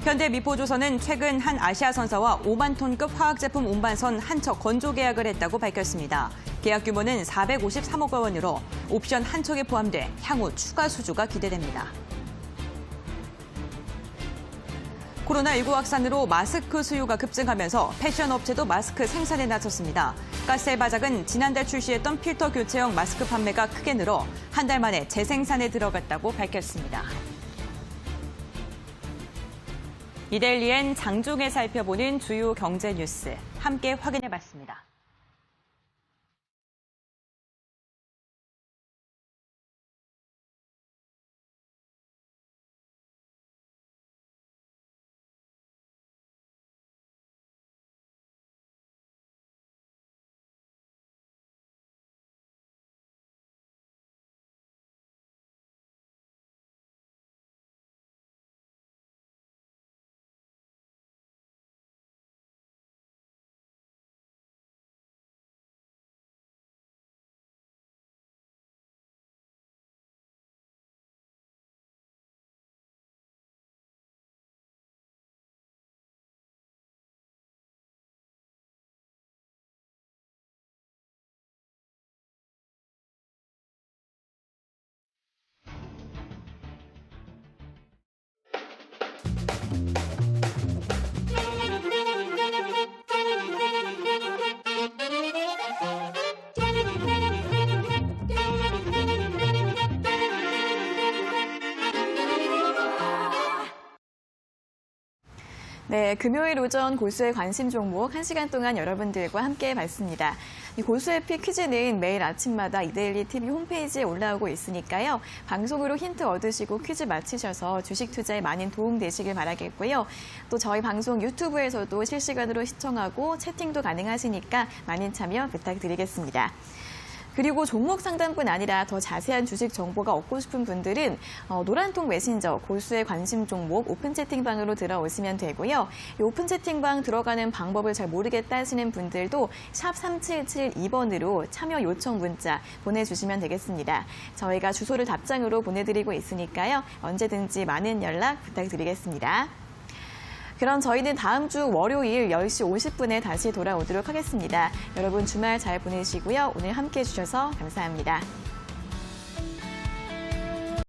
현대미포조선은 최근 한 아시아 선사와 5만 톤급 화학제품 운반선 한 척 건조 계약을 했다고 밝혔습니다. 계약 규모는 453억 원으로 옵션 한 척에 포함돼 향후 추가 수주가 기대됩니다. 코로나19 확산으로 마스크 수요가 급증하면서 패션 업체도 마스크 생산에 나섰습니다. 가스엘바작은 지난달 출시했던 필터 교체형 마스크 판매가 크게 늘어 한 달 만에 재생산에 들어갔다고 밝혔습니다. 이데일리엔 장중에 살펴보는 주요 경제 뉴스 함께 확인해봤습니다. 네, 금요일 오전 고수의 관심 종목 1시간 동안 여러분들과 함께 봤습니다. 이 고수의 피 퀴즈는 매일 아침마다 이데일리 TV 홈페이지에 올라오고 있으니까요. 방송으로 힌트 얻으시고 퀴즈 맞히셔서 주식 투자에 많은 도움 되시길 바라겠고요. 또 저희 방송 유튜브에서도 실시간으로 시청하고 채팅도 가능하시니까 많은 참여 부탁드리겠습니다. 그리고 종목 상담뿐 아니라 더 자세한 주식 정보가 얻고 싶은 분들은 노란통 메신저 고수의 관심 종목 오픈 채팅방으로 들어오시면 되고요. 이 오픈 채팅방 들어가는 방법을 잘 모르겠다 하시는 분들도 샵 3772번으로 참여 요청 문자 보내주시면 되겠습니다. 저희가 주소를 답장으로 보내드리고 있으니까요. 언제든지 많은 연락 부탁드리겠습니다. 그럼 저희는 다음 주 월요일 10시 50분에 다시 돌아오도록 하겠습니다. 여러분 주말 잘 보내시고요. 오늘 함께해 주셔서 감사합니다.